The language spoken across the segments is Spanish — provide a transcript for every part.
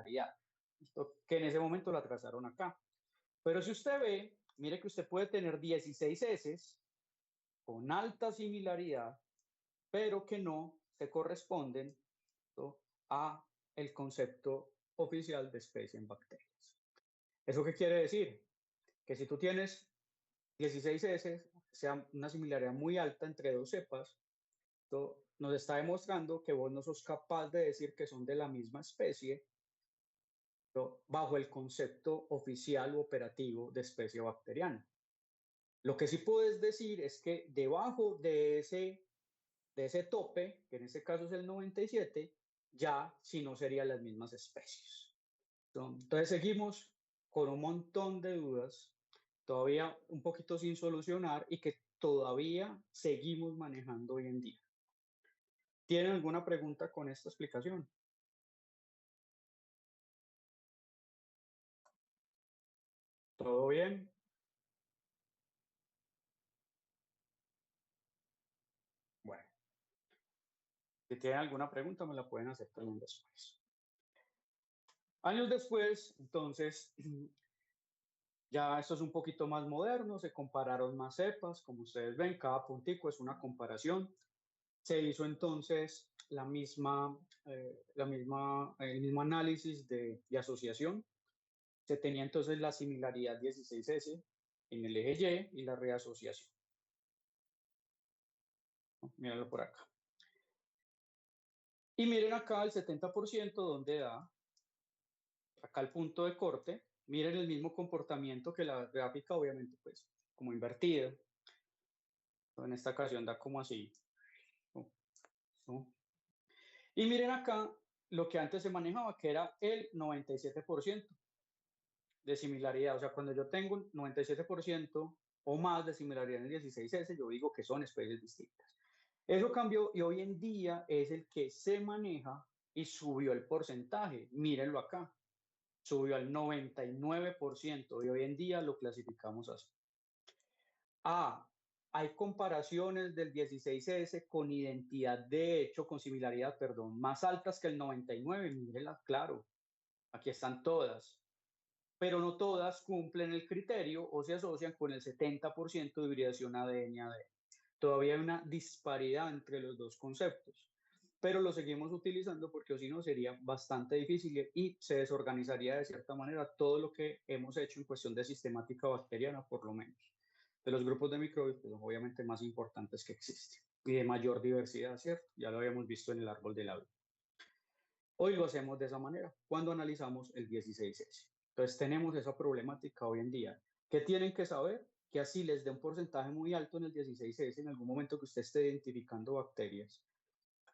similaridad, ¿listo? Que en ese momento la trazaron acá. Pero si usted ve, mire que usted puede tener 16 heces con alta similaridad, pero que no se corresponden, ¿no?, a el concepto oficial de especie en bacterias. ¿Eso qué quiere decir? Que si tú tienes 16 heces, sea una similaridad muy alta entre dos cepas, esto nos está demostrando que vos no sos capaz de decir que son de la misma especie, ¿no?, bajo el concepto oficial u operativo de especie bacteriana. Lo que sí puedes decir es que debajo de ese tope, que en este caso es el 97, ya si no serían las mismas especies. Entonces seguimos con un montón de dudas, todavía un poquito sin solucionar y que todavía seguimos manejando hoy en día. ¿Tienen alguna pregunta con esta explicación? ¿Todo bien? Bueno, si tienen alguna pregunta me la pueden hacer también después. Años después, entonces, ya esto es un poquito más moderno, se compararon más cepas, como ustedes ven, cada puntico es una comparación. Se hizo entonces el mismo análisis de asociación. Se tenía entonces la similaridad 16S en el eje Y y la reasociación. Míralo por acá. Y miren acá el 70% donde da, acá el punto de corte, miren el mismo comportamiento que la gráfica, obviamente, pues como invertida. En esta ocasión da como así, ¿no? ¿No? Y miren acá lo que antes se manejaba, que era el 97% de similaridad. O sea, cuando yo tengo un 97% o más de similaridad en el 16S, yo digo que son especies distintas. Eso cambió y hoy en día es el que se maneja y subió el porcentaje. Mírenlo acá, subió al 99% y hoy en día lo clasificamos así. Hay comparaciones del 16S con identidad de hecho, con similaridad, perdón, más altas que el 99, mírenla, claro, aquí están todas, pero no todas cumplen el criterio o se asocian con el 70% de hibridación ADN-ADN. Todavía hay una disparidad entre los dos conceptos, pero lo seguimos utilizando porque si no sería bastante difícil y se desorganizaría de cierta manera todo lo que hemos hecho en cuestión de sistemática bacteriana, por lo menos. De los grupos de microbios, pues, obviamente más importantes que existen y de mayor diversidad, ¿cierto? Ya lo habíamos visto en el árbol de la vida. Hoy lo hacemos de esa manera cuando analizamos el 16S. Entonces tenemos esa problemática hoy en día. ¿Qué tienen que saber? Que así les dé un porcentaje muy alto en el 16S en algún momento que usted esté identificando bacterias.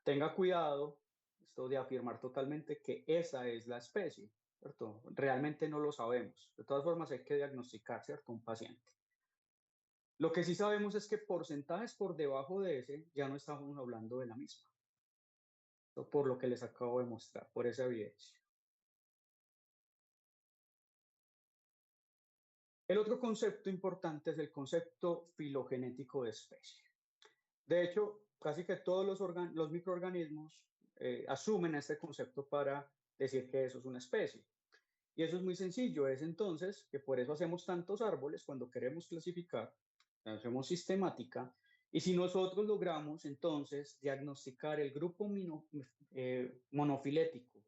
Tenga cuidado esto de afirmar totalmente que esa es la especie, ¿cierto? Realmente no lo sabemos. De todas formas hay que diagnosticar, ¿cierto?, un paciente. Lo que sí sabemos es que porcentajes por debajo de ese ya no estamos hablando de la misma, ¿no?, por lo que les acabo de mostrar, por esa evidencia. El otro concepto importante es el concepto filogenético de especie. De hecho, casi que todos los microorganismos asumen este concepto para decir que eso es una especie. Y eso es muy sencillo, es entonces que por eso hacemos tantos árboles cuando queremos clasificar, hacemos sistemática, y si nosotros logramos entonces diagnosticar el grupo monofilético,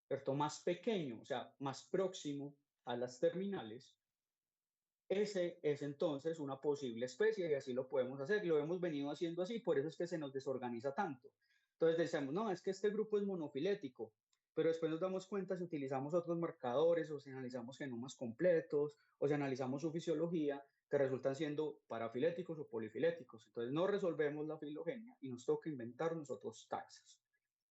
¿cierto?, más pequeño, o sea, más próximo a las terminales, ese es entonces una posible especie y así lo podemos hacer. Lo hemos venido haciendo así, por eso es que se nos desorganiza tanto. Entonces decimos, no, es que este grupo es monofilético, pero después nos damos cuenta si utilizamos otros marcadores o si analizamos genomas completos o si analizamos su fisiología, que resultan siendo parafiléticos o polifiléticos. Entonces no resolvemos la filogenia y nos toca inventar nosotros taxas.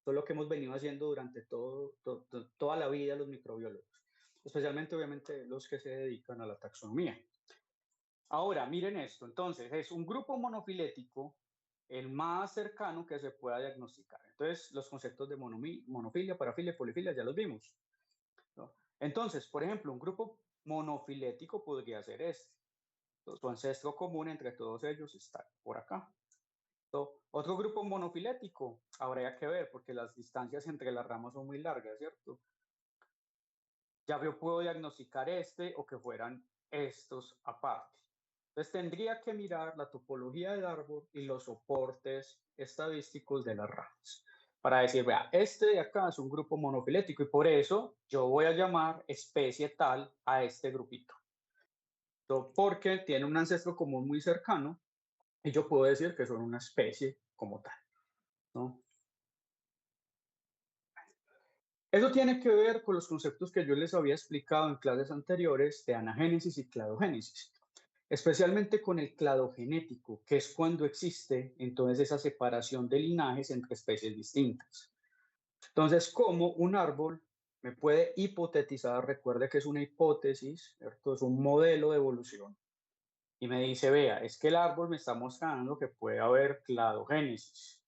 Eso es lo que hemos venido haciendo durante toda la vida los microbiólogos, especialmente obviamente los que se dedican a la taxonomía. Ahora, miren esto, entonces es un grupo monofilético el más cercano que se pueda diagnosticar. Entonces, los conceptos de monofilia, parafilia, polifilia ya los vimos, ¿no? Entonces, por ejemplo, un grupo monofilético podría ser este. Su ancestro común entre todos ellos está por acá. Otro grupo monofilético, habría que ver porque las distancias entre las ramas son muy largas, ¿cierto? ya yo puedo diagnosticar este o que fueran estos aparte. Entonces tendría que mirar la topología del árbol y los soportes estadísticos de las ramas para decir, vea, este de acá es un grupo monofilético y por eso yo voy a llamar especie tal a este grupito. Porque tiene un ancestro común muy cercano y yo puedo decir que son una especie como tal, ¿no? Eso tiene que ver con los conceptos que yo les había explicado en clases anteriores de anagénesis y cladogénesis, especialmente con el cladogenético, que es cuando existe entonces esa separación de linajes entre especies distintas. Entonces, como un árbol me puede hipotetizar, recuerde que es una hipótesis, ¿cierto? Es un modelo de evolución, y me dice, vea, es que el árbol me está mostrando que puede haber cladogénesis.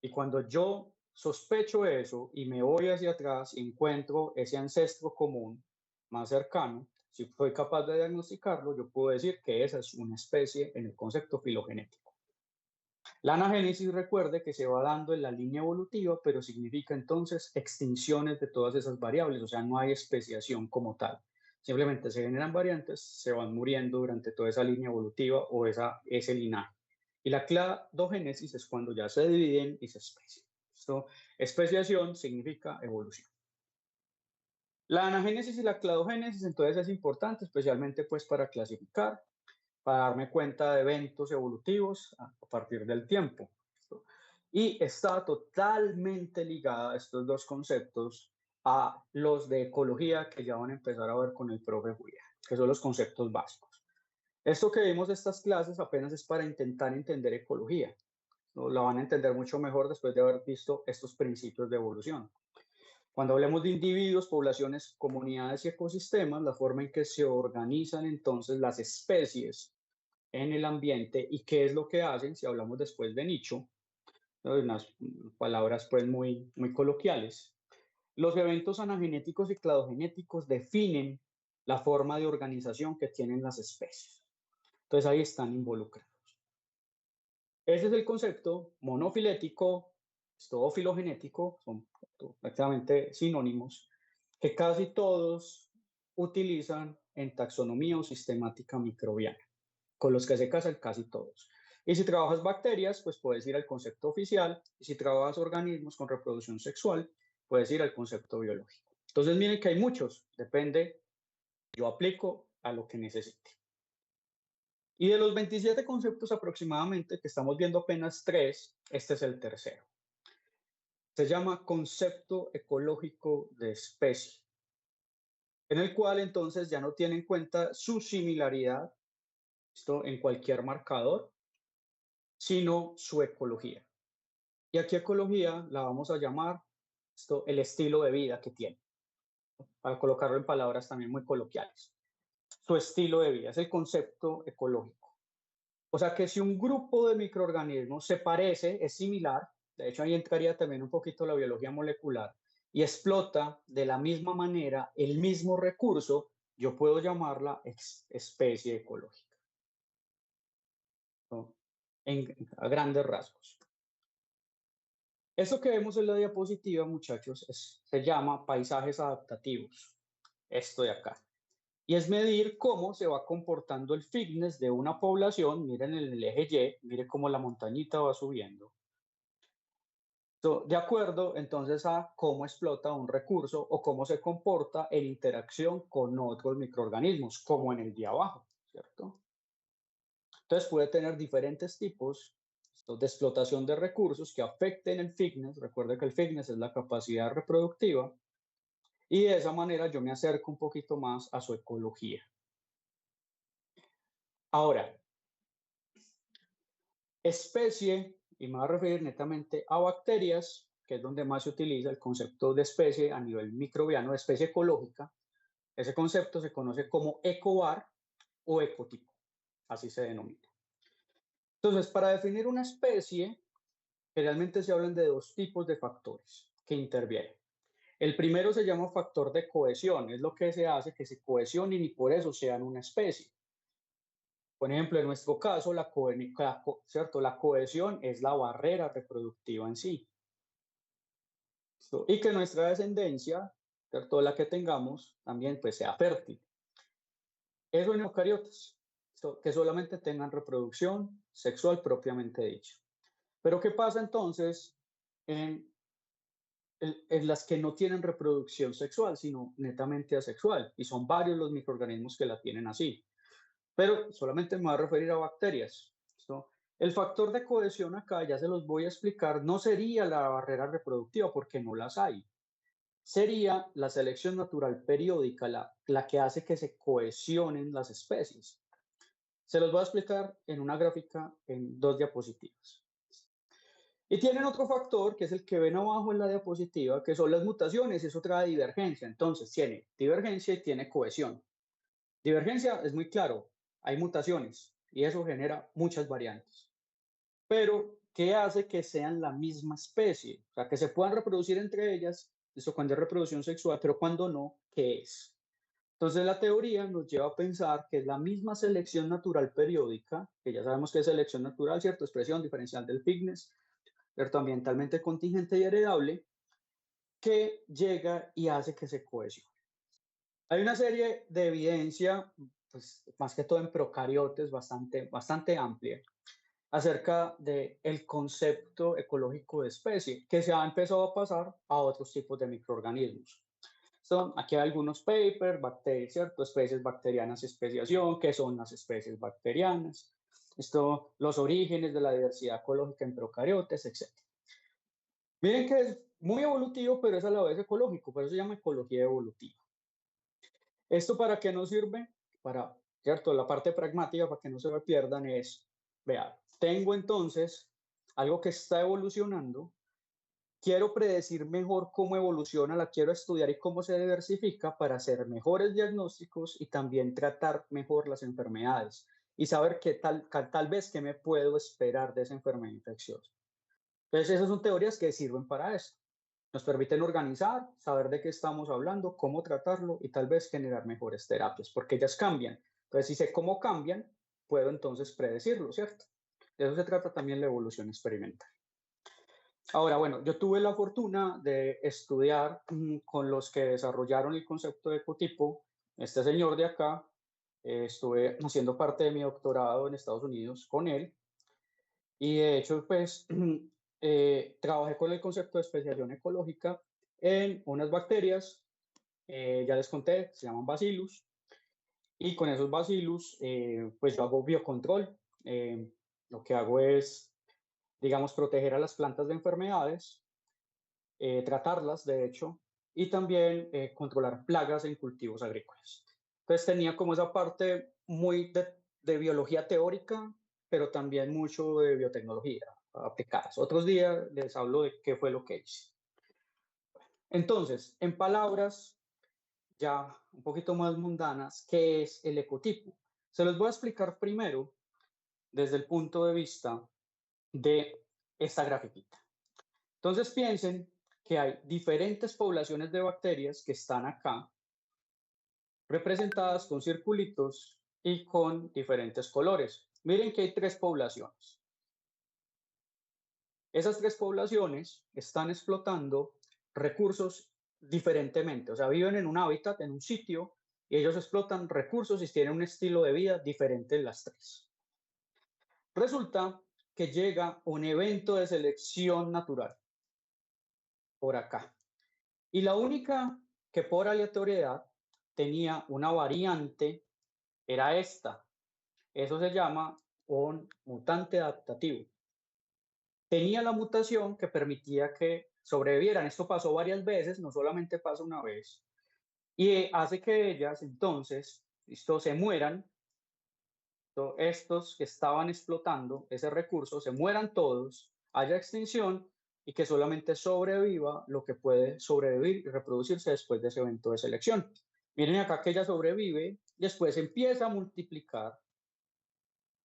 Y cuando yo sospecho eso y me voy hacia atrás y encuentro ese ancestro común más cercano, si soy capaz de diagnosticarlo, yo puedo decir que esa es una especie en el concepto filogenético. La anagénesis, recuerde que se va dando en la línea evolutiva, pero significa entonces extinciones de todas esas variables, o sea, no hay especiación como tal. Simplemente se generan variantes, se van muriendo durante toda esa línea evolutiva o ese linaje. Y la cladogénesis es cuando ya se dividen y se especian. Esto, especiación significa evolución. La anagénesis y la cladogénesis entonces es importante, especialmente pues para clasificar, para darme cuenta de eventos evolutivos a partir del tiempo. Y está totalmente ligada estos dos conceptos a los de ecología que ya van a empezar a ver con el profe Julián, que son los conceptos básicos. Esto que vimos de estas clases apenas es para intentar entender ecología. ¿No? La van a entender mucho mejor después de haber visto estos principios de evolución. Cuando hablemos de individuos, poblaciones, comunidades y ecosistemas, la forma en que se organizan entonces las especies en el ambiente y qué es lo que hacen, si hablamos después de nicho, ¿no? Unas palabras pues muy coloquiales. Los eventos anagenéticos y cladogenéticos definen la forma de organización que tienen las especies. Entonces ahí están involucrados. Ese es el concepto monofilético, todo filogenético, son prácticamente sinónimos, que casi todos utilizan en taxonomía o sistemática microbiana, con los que se casan casi todos. Y si trabajas bacterias, pues puedes ir al concepto oficial, y si trabajas organismos con reproducción sexual, puedes ir al concepto biológico. Entonces miren que hay muchos, depende, yo aplico a lo que necesite. Y de los 27 conceptos aproximadamente, que estamos viendo apenas 3, este es el tercero. Se llama concepto ecológico de especie, en el cual entonces ya no tiene en cuenta su similaridad, esto en cualquier marcador, sino su ecología. Y aquí ecología la vamos a llamar esto, el estilo de vida que tiene, para colocarlo en palabras también muy coloquiales. Su estilo de vida es el concepto ecológico. O sea que si un grupo de microorganismos se parece, es similar, de hecho ahí entraría también un poquito la biología molecular, y explota de la misma manera el mismo recurso, yo puedo llamarla especie ecológica, ¿no? A grandes rasgos. Eso que vemos en la diapositiva, muchachos, se llama paisajes adaptativos, esto de acá. Y es medir cómo se va comportando el fitness de una población. Miren en el eje Y, miren cómo la montañita va subiendo. De acuerdo entonces a cómo explota un recurso o cómo se comporta en interacción con otros microorganismos, como en el de abajo, ¿cierto? Entonces puede tener diferentes tipos de explotación de recursos que afecten el fitness. Recuerde que el fitness es la capacidad reproductiva y de esa manera yo me acerco un poquito más a su ecología. Ahora, especie, y me voy a referir netamente a bacterias, que es donde más se utiliza el concepto de especie a nivel microbiano, de especie ecológica. Ese concepto se conoce como ecovar o ecotipo, así se denomina. Entonces, para definir una especie, generalmente se hablan de dos tipos de factores que intervienen. El primero se llama factor de cohesión, es lo que se hace que se cohesionen y por eso sean una especie. Por ejemplo, en nuestro caso, ¿cierto? La cohesión es la barrera reproductiva en sí. Y que nuestra descendencia ¿cierto? La que tengamos también pues sea fértil. Eso en eucariotas, que solamente tengan reproducción sexual propiamente dicha. Pero ¿qué pasa entonces en, en las que no tienen reproducción sexual, sino netamente asexual? Y son varios los microorganismos que la tienen así. Pero solamente me voy a referir a bacterias. ¿Listo? El factor de cohesión acá, ya se los voy a explicar, no sería la barrera reproductiva porque no las hay. Sería la selección natural periódica la que hace que se cohesionen las especies. Se los voy a explicar en una gráfica en 2 diapositivas. Y tienen otro factor, que es el que ven abajo en la diapositiva, que son las mutaciones, es otra divergencia. Entonces, tiene divergencia y tiene cohesión. Divergencia es muy claro, hay mutaciones y eso genera muchas variantes. Pero, ¿qué hace que sean la misma especie? O sea, que se puedan reproducir entre ellas, eso cuando es reproducción sexual, pero cuando no, ¿qué es? Entonces, la teoría nos lleva a pensar que es la misma selección natural periódica, que ya sabemos que es selección natural, ¿cierto? Expresión diferencial del fitness, ¿cierto? Ambientalmente contingente y heredable, que llega y hace que se cohesione. Hay una serie de evidencia, pues, más que todo en procariotes, bastante amplia, acerca del concepto ecológico de especie, que se ha empezado a pasar a otros tipos de microorganismos. Aquí hay algunos papers, bacterias, ¿cierto? Especies bacterianas, especiación, qué son las especies bacterianas, los orígenes de la diversidad ecológica en procariotes, etc. Miren que es muy evolutivo, pero es a la vez ecológico, por eso se llama ecología evolutiva. ¿Esto para qué nos sirve? Para, ¿cierto? La parte pragmática, para que no se me pierdan, es, vea, tengo entonces algo que está evolucionando, quiero predecir mejor cómo evoluciona, la quiero estudiar y cómo se diversifica para hacer mejores diagnósticos y también tratar mejor las enfermedades y saber tal vez qué me puedo esperar de esa enfermedad infecciosa. Entonces, esas son teorías que sirven para esto. Nos permiten organizar, saber de qué estamos hablando, cómo tratarlo y tal vez generar mejores terapias, porque ellas cambian. Entonces, si sé cómo cambian, puedo entonces predecirlo, ¿cierto? De eso se trata también la evolución experimental. Ahora, bueno, yo tuve la fortuna de estudiar con los que desarrollaron el concepto de ecotipo. Este señor de acá, estuve haciendo parte de mi doctorado en Estados Unidos con él. Y de hecho, pues, trabajé con el concepto de especiación ecológica en unas bacterias, ya les conté, se llaman bacillus, y con esos bacillus, pues yo hago biocontrol. Lo que hago es, digamos, proteger a las plantas de enfermedades, tratarlas, de hecho, y también controlar plagas en cultivos agrícolas. Entonces tenía como esa parte muy de biología teórica, pero también mucho de biotecnología aplicadas. Otros días les hablo de qué fue lo que hice. Entonces, en palabras ya un poquito más mundanas, ¿qué es el ecotipo? Se los voy a explicar primero desde el punto de vista de esta grafiquita. Entonces piensen que hay diferentes poblaciones de bacterias que están acá, representadas con circulitos y con diferentes colores. Miren que hay 3 poblaciones. Esas 3 poblaciones están explotando recursos diferentemente, o sea, viven en un hábitat, en un sitio, y ellos explotan recursos y tienen un estilo de vida diferente en las 3. Resulta que llega un evento de selección natural por acá. Y la única que por aleatoriedad tenía una variante era esta. Eso se llama un mutante adaptativo. Tenía la mutación que permitía que sobrevivieran. Esto pasó varias veces, no solamente pasa una vez. Y hace que ellas entonces se mueran. Estos que estaban explotando ese recurso se mueran todos, haya extinción y que solamente sobreviva lo que puede sobrevivir y reproducirse después de ese evento de selección. Miren acá que ella sobrevive, después empieza a multiplicar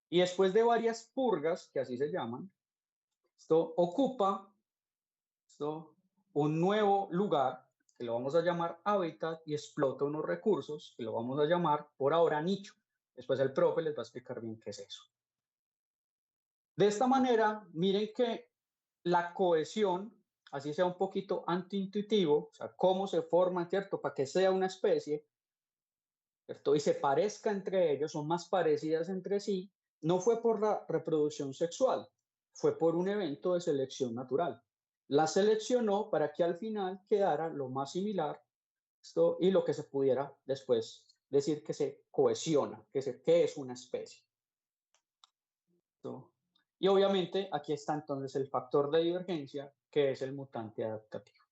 y después de varias purgas, que así se llaman, esto ocupa un nuevo lugar que lo vamos a llamar hábitat y explota unos recursos que lo vamos a llamar por ahora nicho. Después el profe les va a explicar bien qué es eso. De esta manera, miren que la cohesión así sea un poquito antiintuitivo, o sea, cómo se forman, ¿cierto? Para que sea una especie, ¿cierto? Y se parezca entre ellos, son más parecidas entre sí, no fue por la reproducción sexual, fue por un evento de selección natural. La seleccionó para que al final quedara lo más similar esto, y lo que se pudiera después decir que se cohesiona, que es una especie. ¿Esto? Y obviamente aquí está entonces el factor de divergencia, que es el mutante adaptativo.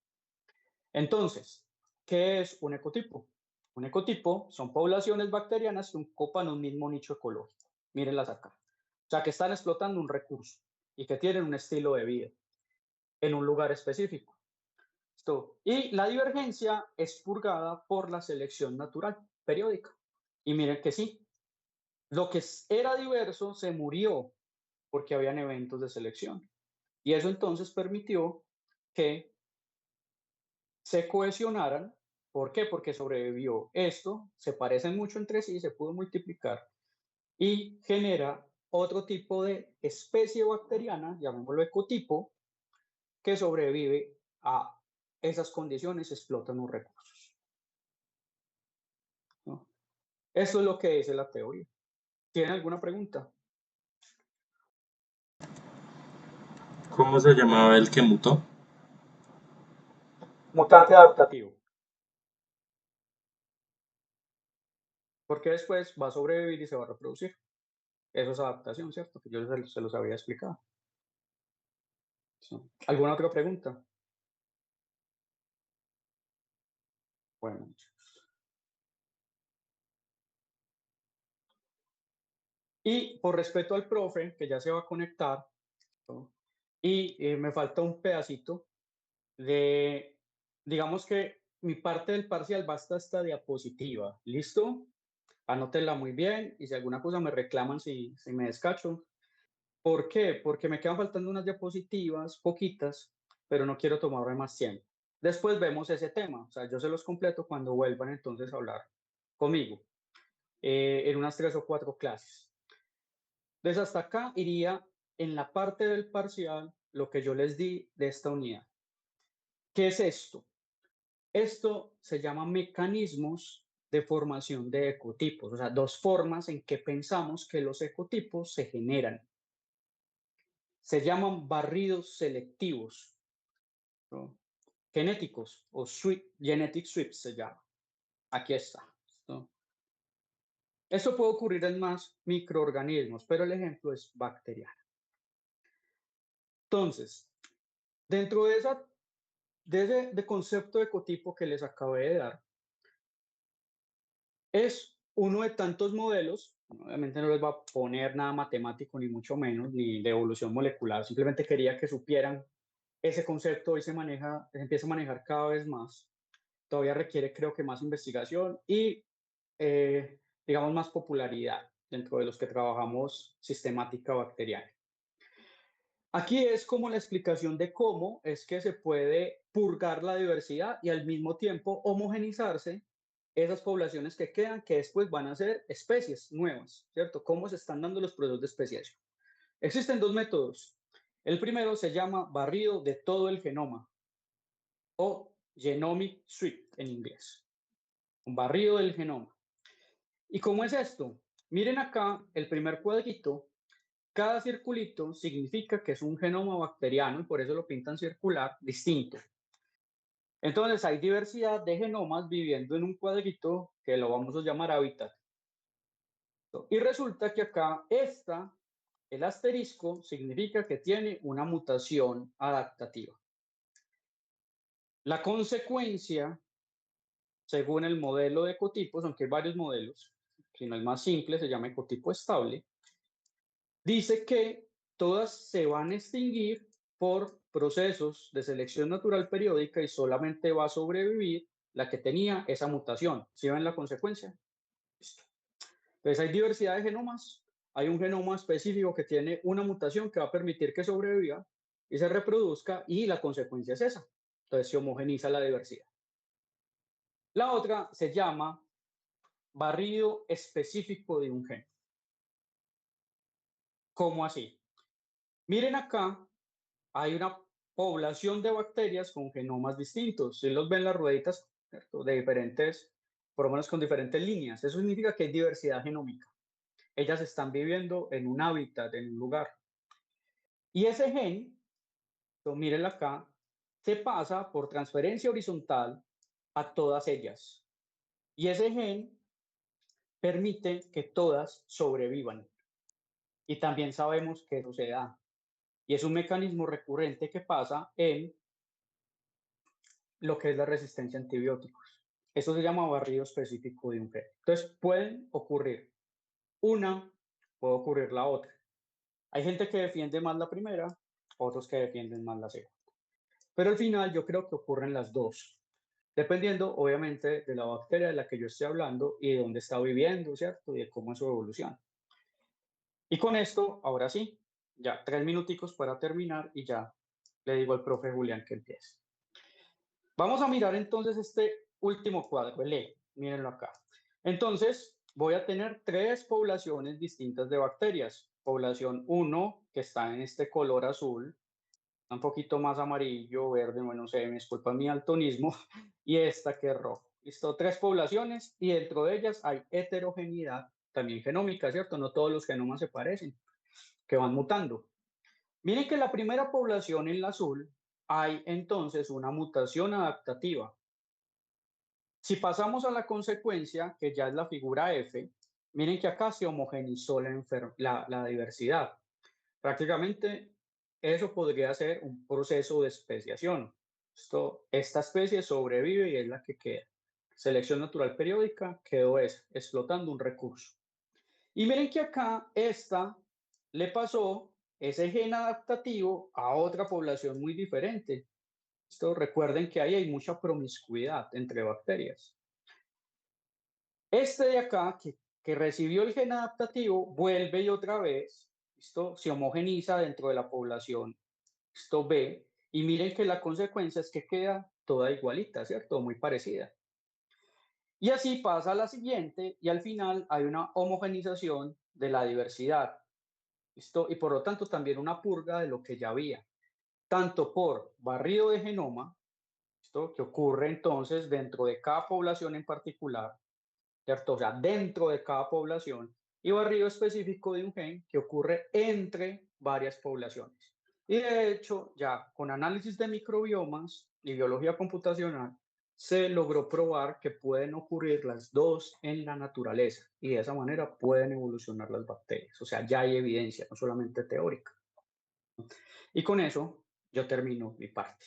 Entonces, ¿qué es un ecotipo? Un ecotipo son poblaciones bacterianas que ocupan un mismo nicho ecológico. Mírenlas acá. O sea, que están explotando un recurso y que tienen un estilo de vida en un lugar específico. Esto. Y la divergencia es purgada por la selección natural periódica. Y miren que sí, lo que era diverso se murió porque habían eventos de selección. Y eso entonces permitió que se cohesionaran. ¿Por qué? Porque sobrevivió esto, se parecen mucho entre sí, se pudo multiplicar y genera otro tipo de especie bacteriana, llamémoslo ecotipo, que sobrevive a esas condiciones, explotan los recursos, ¿no? Eso es lo que dice la teoría. ¿Tienen alguna pregunta? ¿Cómo se llamaba el que mutó? Mutante adaptativo. Porque después va a sobrevivir y se va a reproducir. Eso es adaptación, ¿cierto? Que yo se los había explicado. ¿Sí? ¿Alguna otra pregunta? Bueno. Y por respeto al profe, que ya se va a conectar, ¿no? Y me falta un pedacito de, digamos que mi parte del parcial va hasta esta diapositiva. ¿Listo? Anótenla muy bien y si alguna cosa me reclaman si me descacho. ¿Por qué? Porque me quedan faltando unas diapositivas, poquitas, pero no quiero tomarme más tiempo. Después vemos ese tema, o sea, yo se los completo cuando vuelvan entonces a hablar conmigo, en unas 3 o 4 clases. Entonces, hasta acá iría en la parte del parcial lo que yo les di de esta unidad. ¿Qué es esto? Esto se llama mecanismos de formación de ecotipos, o sea, dos formas en que pensamos que los ecotipos se generan. Se llaman barridos selectivos, ¿no? Genéticos o genetic sweeps se llama. Aquí está, ¿no? Esto puede ocurrir en más microorganismos, pero el ejemplo es bacteriano. Entonces, dentro de ese concepto de ecotipo que les acabé de dar, es uno de tantos modelos. Obviamente no les va a poner nada matemático, ni mucho menos, ni de evolución molecular. Simplemente quería que supieran ese concepto. Hoy se empieza a manejar cada vez más. Todavía requiere, creo que, más investigación y, digamos, más popularidad dentro de los que trabajamos sistemática bacteriana. Aquí es como la explicación de cómo es que se puede purgar la diversidad y al mismo tiempo homogenizarse esas poblaciones que quedan, que después van a ser especies nuevas, ¿cierto? ¿Cómo se están dando los procesos de especiación? Existen dos métodos. El primero se llama barrido de todo el genoma o genomic sweep en inglés. Un barrido del genoma. ¿Y cómo es esto? Miren acá el primer cuadrito. Cada circulito significa que es un genoma bacteriano y por eso lo pintan circular distinto. Entonces hay diversidad de genomas viviendo en un cuadrito que lo vamos a llamar hábitat. Y resulta que acá el asterisco, significa que tiene una mutación adaptativa. La consecuencia, según el modelo de ecotipos, aunque hay varios modelos, si no el más simple se llama ecotipo estable, dice que todas se van a extinguir por procesos de selección natural periódica y solamente va a sobrevivir la que tenía esa mutación. ¿Sí ven la consecuencia? Listo. Entonces hay diversidad de genomas. Hay un genoma específico que tiene una mutación que va a permitir que sobreviva y se reproduzca y la consecuencia es esa. Entonces se homogeniza la diversidad. La otra se llama barrido específico de un gen. ¿Cómo así? Miren acá, hay una población de bacterias con genomas distintos. Si los ven las rueditas, ¿cierto? De diferentes, por lo menos con diferentes líneas. Eso significa que hay diversidad genómica. Ellas están viviendo en un hábitat, en un lugar. Y ese gen, entonces, mírenla acá, se pasa por transferencia horizontal a todas ellas. Y ese gen permite que todas sobrevivan. Y también sabemos que eso se da. Y es un mecanismo recurrente que pasa en lo que es la resistencia a antibióticos. Eso se llama barrido específico de un gen. Entonces, pueden ocurrir una, puede ocurrir la otra. Hay gente que defiende más la primera, otros que defienden más la segunda. Pero al final yo creo que ocurren las dos, dependiendo obviamente de la bacteria de la que yo esté hablando y de dónde está viviendo, ¿cierto? Y de cómo es su evolución. Y con esto, ahora sí, ya 3 minuticos para terminar y ya le digo al profe Julián que empiece. Vamos a mirar entonces este último cuadro, el E, mírenlo acá. Entonces, voy a tener 3 poblaciones distintas de bacterias. Población 1, que está en este color azul, un poquito más amarillo, verde, bueno, no sé, me disculpa mi daltonismo, y esta que es rojo. Listo, 3 poblaciones y dentro de ellas hay heterogeneidad, también genómica, ¿cierto? No todos los genomas se parecen, que van mutando. Miren que la primera población en la azul hay entonces una mutación adaptativa. Si pasamos a la consecuencia, que ya es la figura F, miren que acá se homogeneizó la diversidad. Prácticamente eso podría ser un proceso de especiación. Esta especie sobrevive y es la que queda. Selección natural periódica quedó explotando un recurso. Y miren que acá esta le pasó ese gen adaptativo a otra población muy diferente. Recuerden que ahí hay mucha promiscuidad entre bacterias. Este de acá, que recibió el gen adaptativo, vuelve y otra vez, esto se homogeniza dentro de la población, esto B, y miren que la consecuencia es que queda toda igualita, ¿cierto? Muy parecida. Y así pasa a la siguiente, y al final hay una homogenización de la diversidad, ¿listo? Y por lo tanto también una purga de lo que ya había, tanto por barrido de genoma, ¿listo? Que ocurre entonces dentro de cada población en particular, ¿cierto? O sea, dentro de cada población y barrido específico de un gen que ocurre entre varias poblaciones. Y de hecho, ya con análisis de microbiomas y biología computacional, se logró probar que pueden ocurrir las dos en la naturaleza y de esa manera pueden evolucionar las bacterias. O sea, ya hay evidencia, no solamente teórica. Y con eso yo termino mi parte.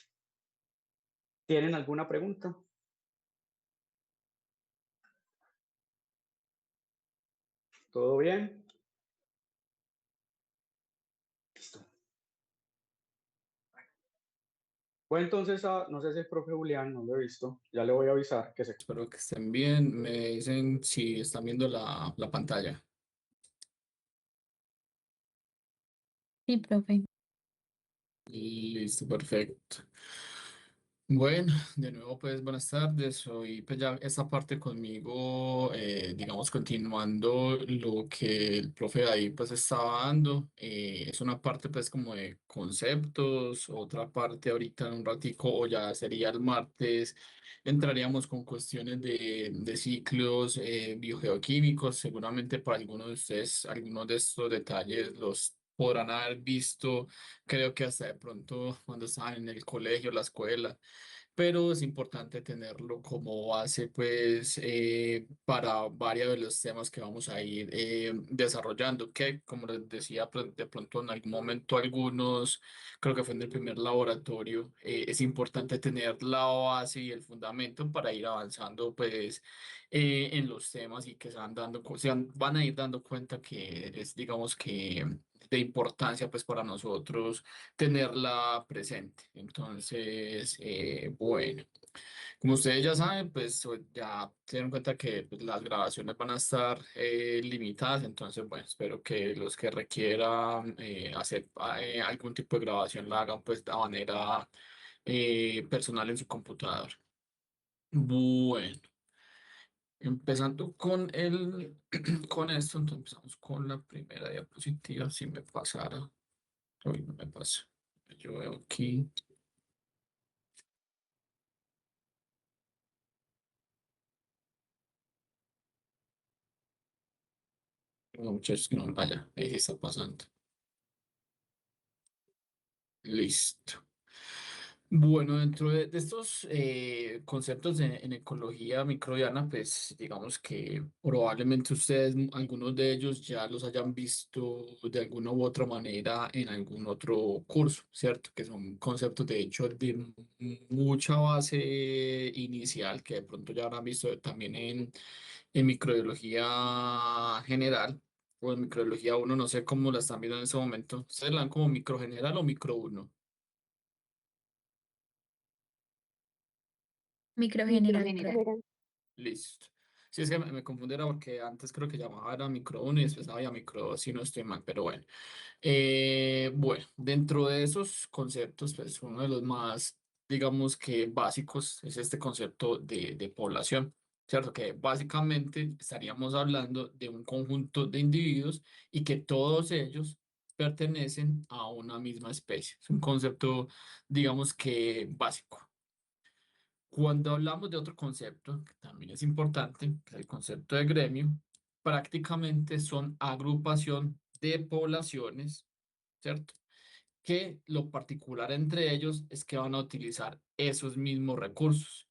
¿Tienen alguna pregunta? ¿Todo bien? Listo. Pues entonces, no sé si el profe Julián, no lo he visto, ya le voy a avisar que se... Espero que estén bien. Me dicen si están viendo la pantalla. Sí, profe. Listo, perfecto. Bueno, de nuevo pues buenas tardes. Hoy pues ya esta parte conmigo, digamos continuando lo que el profe ahí pues estaba dando. Es una parte pues como de conceptos, otra parte ahorita en un ratico o ya sería el martes, entraríamos con cuestiones de ciclos biogeoquímicos. Seguramente para algunos de ustedes algunos de estos detalles los podrán haber visto, creo que hasta de pronto cuando estaban en el colegio, la escuela, pero es importante tenerlo como base, pues, para varios de los temas que vamos a ir desarrollando, que, como les decía, de pronto en algún momento algunos, creo que fue en el primer laboratorio, es importante tener la base y el fundamento para ir avanzando, pues, en los temas y que se van dando, van a ir dando cuenta que es, digamos que, de importancia, pues, para nosotros tenerla presente. Entonces, bueno, como ustedes ya saben, pues ya se dieron cuenta que pues, las grabaciones van a estar limitadas, entonces, bueno, espero que los que requieran hacer algún tipo de grabación la hagan pues de manera personal en su computador. Bueno, empezando con con esto, entonces empezamos con la primera diapositiva, si me pasara, hoy no me pasa, yo veo aquí. No, muchachos, que no vaya. Ahí sí está pasando. Listo. Bueno, dentro de estos conceptos en ecología microbiana, pues digamos que probablemente ustedes, algunos de ellos ya los hayan visto de alguna u otra manera en algún otro curso, ¿cierto? Que son conceptos de hecho de mucha base inicial que de pronto ya habrán visto también en microbiología general o en microbiología uno, no sé cómo la están viendo en ese momento. ¿Ustedes la dan como micro general o micro uno? Micro general, profe. Listo. Sí, es que me confundí era porque antes creo que llamaba era micro 1 y después había micro 2, si no estoy mal, pero bueno. Bueno, dentro de esos conceptos, pues uno de los más, digamos que básicos es este concepto de población, ¿cierto? Que básicamente estaríamos hablando de un conjunto de individuos y que todos ellos pertenecen a una misma especie. Es un concepto, digamos que básico. Cuando hablamos de otro concepto, que también es importante, que es el concepto de gremio, prácticamente son agrupación de poblaciones, ¿cierto? Que lo particular entre ellos es que van a utilizar esos mismos recursos.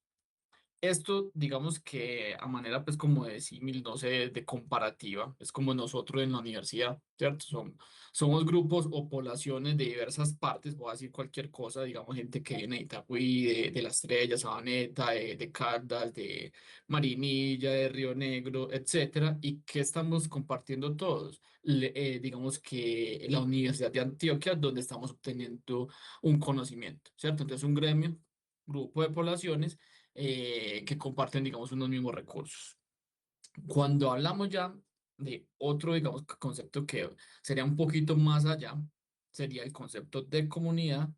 Esto, digamos que a manera, pues, como de símil, no sé, de comparativa, es como nosotros en la universidad, ¿cierto? Somos grupos o poblaciones de diversas partes, voy a decir cualquier cosa, digamos, gente que viene de Itagüí, de La Estrella, Sabaneta, de Caldas, de Marinilla, de Río Negro, etcétera, y que estamos compartiendo todos. Digamos que la Universidad de Antioquia, donde estamos obteniendo un conocimiento, ¿cierto? Entonces, un gremio, grupo de poblaciones que comparten, digamos, unos mismos recursos. Cuando hablamos ya de otro, digamos, concepto que sería un poquito más allá, sería el concepto de comunidad.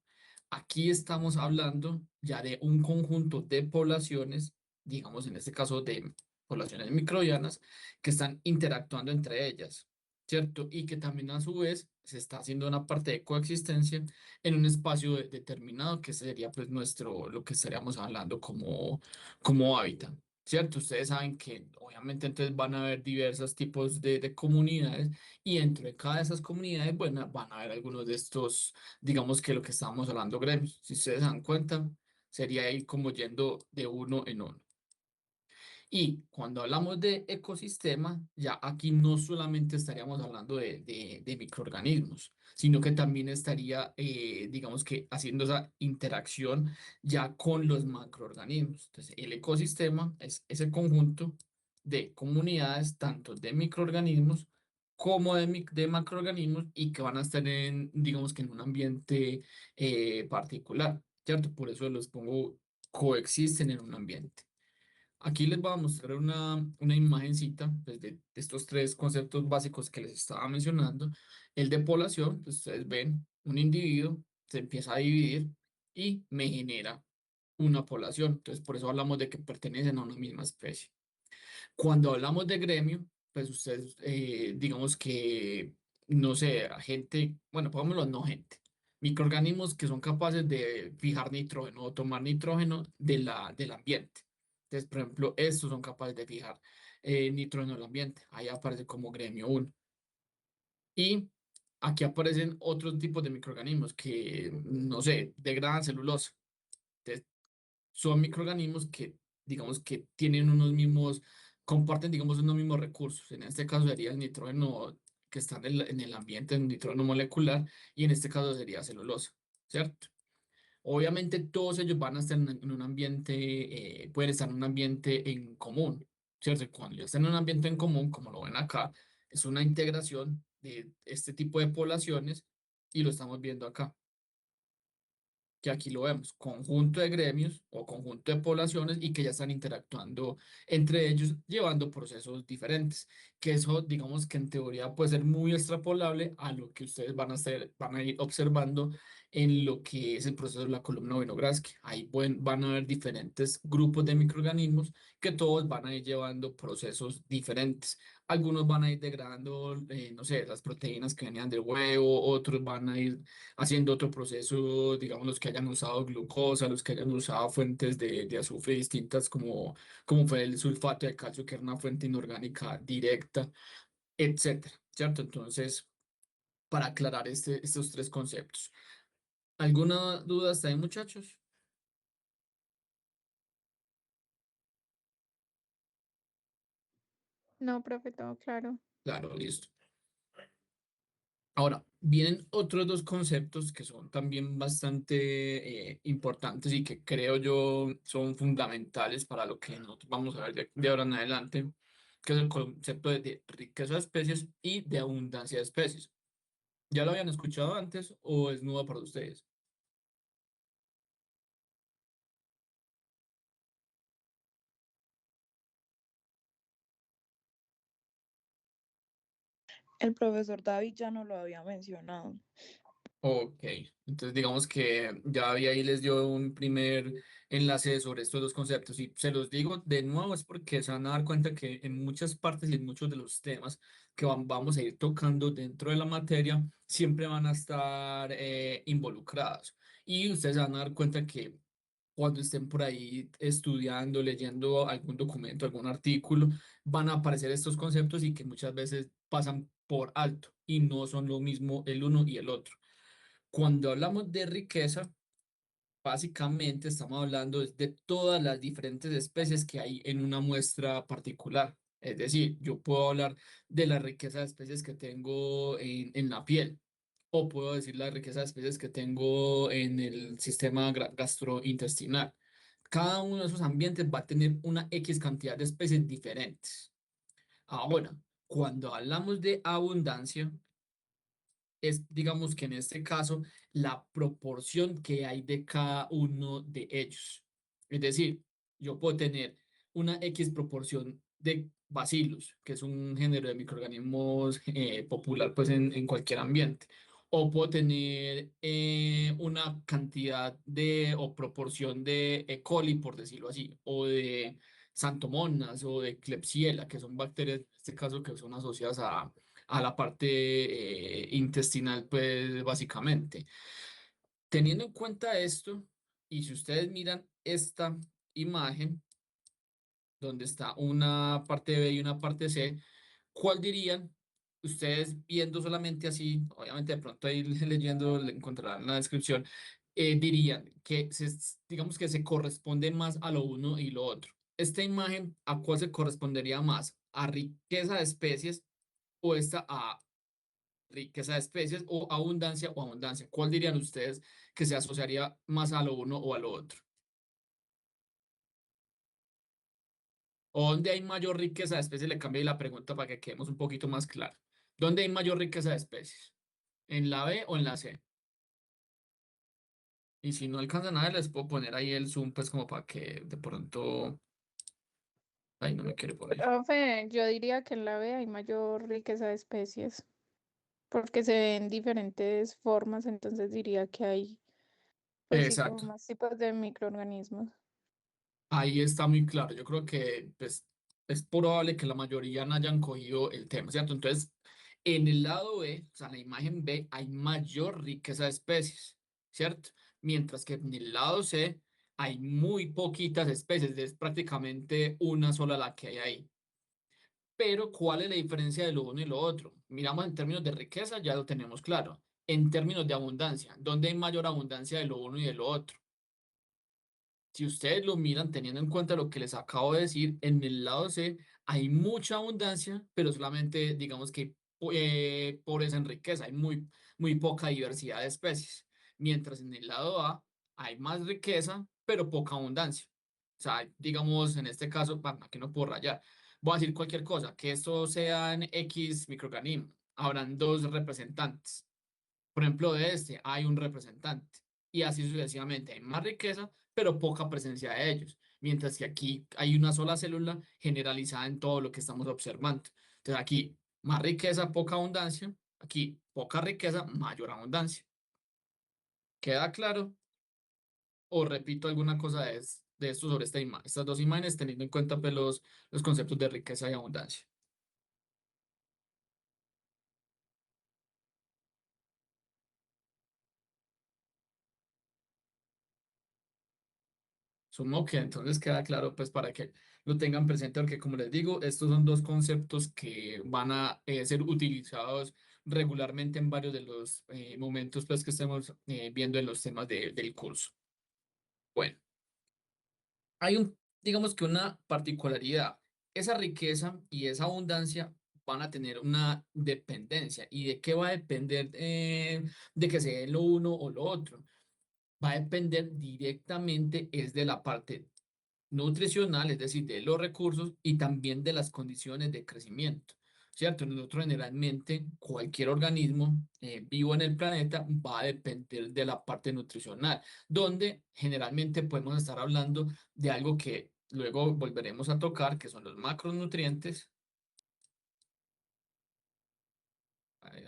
Aquí estamos hablando ya de un conjunto de poblaciones, digamos, en este caso de poblaciones microbianas, que están interactuando entre ellas, ¿cierto? Y que también a su vez se está haciendo una parte de coexistencia en un espacio determinado que sería pues nuestro, lo que estaríamos hablando como hábitat. ¿Cierto? Ustedes saben que obviamente entonces van a haber diversos tipos de comunidades y dentro de cada de esas comunidades, bueno, van a haber algunos de estos, digamos que lo que estábamos hablando, gremios. Si ustedes se dan cuenta, sería ir como yendo de uno en uno. Y cuando hablamos de ecosistema, ya aquí no solamente estaríamos hablando de microorganismos, sino que también estaría, digamos que, haciendo esa interacción ya con los macroorganismos. Entonces, el ecosistema es ese conjunto de comunidades, tanto de microorganismos como de macroorganismos, y que van a estar en, digamos que en un ambiente particular, ¿cierto? Por eso los pongo, coexisten en un ambiente. Aquí les voy a mostrar una imagencita pues, de estos tres conceptos básicos que les estaba mencionando. El de población, pues ustedes ven, un individuo se empieza a dividir y me genera una población. Entonces, por eso hablamos de que pertenecen a una misma especie. Cuando hablamos de gremio, pues ustedes, digamos que, no sé, gente, bueno, pongámoslo no gente, microorganismos que son capaces de fijar nitrógeno o tomar nitrógeno del ambiente. Entonces, por ejemplo, estos son capaces de fijar nitrógeno del ambiente. Ahí aparece como gremio uno. Y aquí aparecen otros tipos de microorganismos que, no sé, degradan celulosa. Entonces, son microorganismos que, digamos, que tienen unos mismos, comparten, digamos, unos mismos recursos. En este caso sería el nitrógeno que está en el ambiente, el nitrógeno molecular, y en este caso sería celulosa, ¿cierto? Obviamente todos ellos van a estar en un ambiente, pueden estar en un ambiente en común, ¿cierto? Y cuando ya están en un ambiente en común, como lo ven acá, es una integración de este tipo de poblaciones y lo estamos viendo acá, que aquí lo vemos, conjunto de gremios o conjunto de poblaciones y que ya están interactuando entre ellos, llevando procesos diferentes, que eso, digamos que en teoría puede ser muy extrapolable a lo que ustedes van a hacer, van a ir observando en lo que es el proceso de la columna Vinogradski. Ahí van a haber diferentes grupos de microorganismos que todos van a ir llevando procesos diferentes. Algunos van a ir degradando, no sé, las proteínas que venían del huevo, otros van a ir haciendo otro proceso, digamos, los que hayan usado glucosa, los que hayan usado fuentes de azufre distintas, como fue el sulfato de calcio, que era una fuente inorgánica directa. etcétera, ¿cierto? Entonces, para aclarar estos tres conceptos. ¿Alguna duda hasta ahí, muchachos? No, profe, todo claro. Claro, listo. Ahora, vienen otros dos conceptos que son también bastante importantes y que creo yo son fundamentales para lo que nosotros vamos a ver de ahora en adelante, que es el concepto de riqueza de especies y de abundancia de especies. ¿Ya lo habían escuchado antes o es nuevo para ustedes? El profesor David ya no lo había mencionado. Ok, entonces digamos que ya había ahí les dio un primer enlace sobre estos dos conceptos y se los digo de nuevo es porque se van a dar cuenta que en muchas partes y en muchos de los temas que vamos a ir tocando dentro de la materia siempre van a estar involucrados y ustedes se van a dar cuenta que cuando estén por ahí estudiando, leyendo algún documento, algún artículo, van a aparecer estos conceptos y que muchas veces pasan por alto y no son lo mismo el uno y el otro. Cuando hablamos de riqueza, básicamente estamos hablando de todas las diferentes especies que hay en una muestra particular. Es decir, yo puedo hablar de la riqueza de especies que tengo en la piel, o puedo decir la riqueza de especies que tengo en el sistema gastrointestinal. Cada uno de esos ambientes va a tener una X cantidad de especies diferentes. Ahora, cuando hablamos de abundancia, es, digamos que en este caso, la proporción que hay de cada uno de ellos. Es decir, yo puedo tener una X proporción de bacilos, que es un género de microorganismos popular pues en cualquier ambiente. O puedo tener una cantidad de o proporción de E. coli, por decirlo así, o de Santomonas o de Klebsiella, que son bacterias, en este caso, que son asociadas a la parte intestinal, pues básicamente. Teniendo en cuenta esto, y si ustedes miran esta imagen, donde está una parte B y una parte C, ¿cuál dirían? Ustedes viendo solamente así, obviamente de pronto ahí leyendo le encontrarán la descripción, dirían que digamos que se corresponde más a lo uno y lo otro. Esta imagen, ¿a cuál se correspondería más? ¿A riqueza de especies o esta a riqueza de especies o abundancia o abundancia? ¿Cuál dirían ustedes que se asociaría más a lo uno o a lo otro? ¿O dónde hay mayor riqueza de especies? Le cambié la pregunta para que quedemos un poquito más claro. ¿Dónde hay mayor riqueza de especies? ¿En la B o en la C? Y si no alcanza nada, les puedo poner ahí el zoom, pues como para que de pronto... Ahí no me quiere poner. Profe, yo diría que en la B hay mayor riqueza de especies, porque se ven diferentes formas, entonces diría que hay, pues sí, como Exacto. más tipos de microorganismos. Ahí está muy claro. Yo creo que pues, es probable que la mayoría no hayan cogido el tema, ¿cierto? Entonces, en el lado B, o sea, en la imagen B, hay mayor riqueza de especies, ¿cierto? Mientras que en el lado C hay muy poquitas especies, es prácticamente una sola la que hay ahí. Pero, ¿cuál es la diferencia de lo uno y lo otro? Miramos en términos de riqueza, ya lo tenemos claro. En términos de abundancia, ¿dónde hay mayor abundancia de lo uno y de lo otro? Si ustedes lo miran teniendo en cuenta lo que les acabo de decir, en el lado C hay mucha abundancia, pero solamente digamos que pobreza en riqueza, hay muy poca diversidad de especies. Mientras en el lado A hay más riqueza, pero poca abundancia. O sea, digamos en este caso, bueno, aquí no puedo rayar. Voy a decir cualquier cosa, que esto sean X microorganismos. Habrán dos representantes. Por ejemplo, de este hay un representante y así sucesivamente. Hay más riqueza, pero poca presencia de ellos. Mientras que aquí hay una sola célula generalizada en todo lo que estamos observando. Entonces aquí más riqueza, poca abundancia. Aquí poca riqueza, mayor abundancia. ¿Queda claro? O repito alguna cosa de esto sobre estas dos imágenes, teniendo en cuenta pues, los conceptos de riqueza y abundancia. Sumo que entonces queda claro, pues, para que lo tengan presente porque, como les digo, estos son dos conceptos que van a ser utilizados regularmente en varios de los momentos pues, que estemos viendo en los temas del curso. Bueno, hay digamos que una particularidad. Esa riqueza y esa abundancia van a tener una dependencia. ¿Y de qué va a depender de que sea lo uno o lo otro? Va a depender directamente es de la parte nutricional, es decir, de los recursos y también de las condiciones de crecimiento, ¿cierto? Nosotros generalmente, cualquier organismo vivo en el planeta va a depender de la parte nutricional, donde generalmente podemos estar hablando de algo que luego volveremos a tocar, que son los macronutrientes.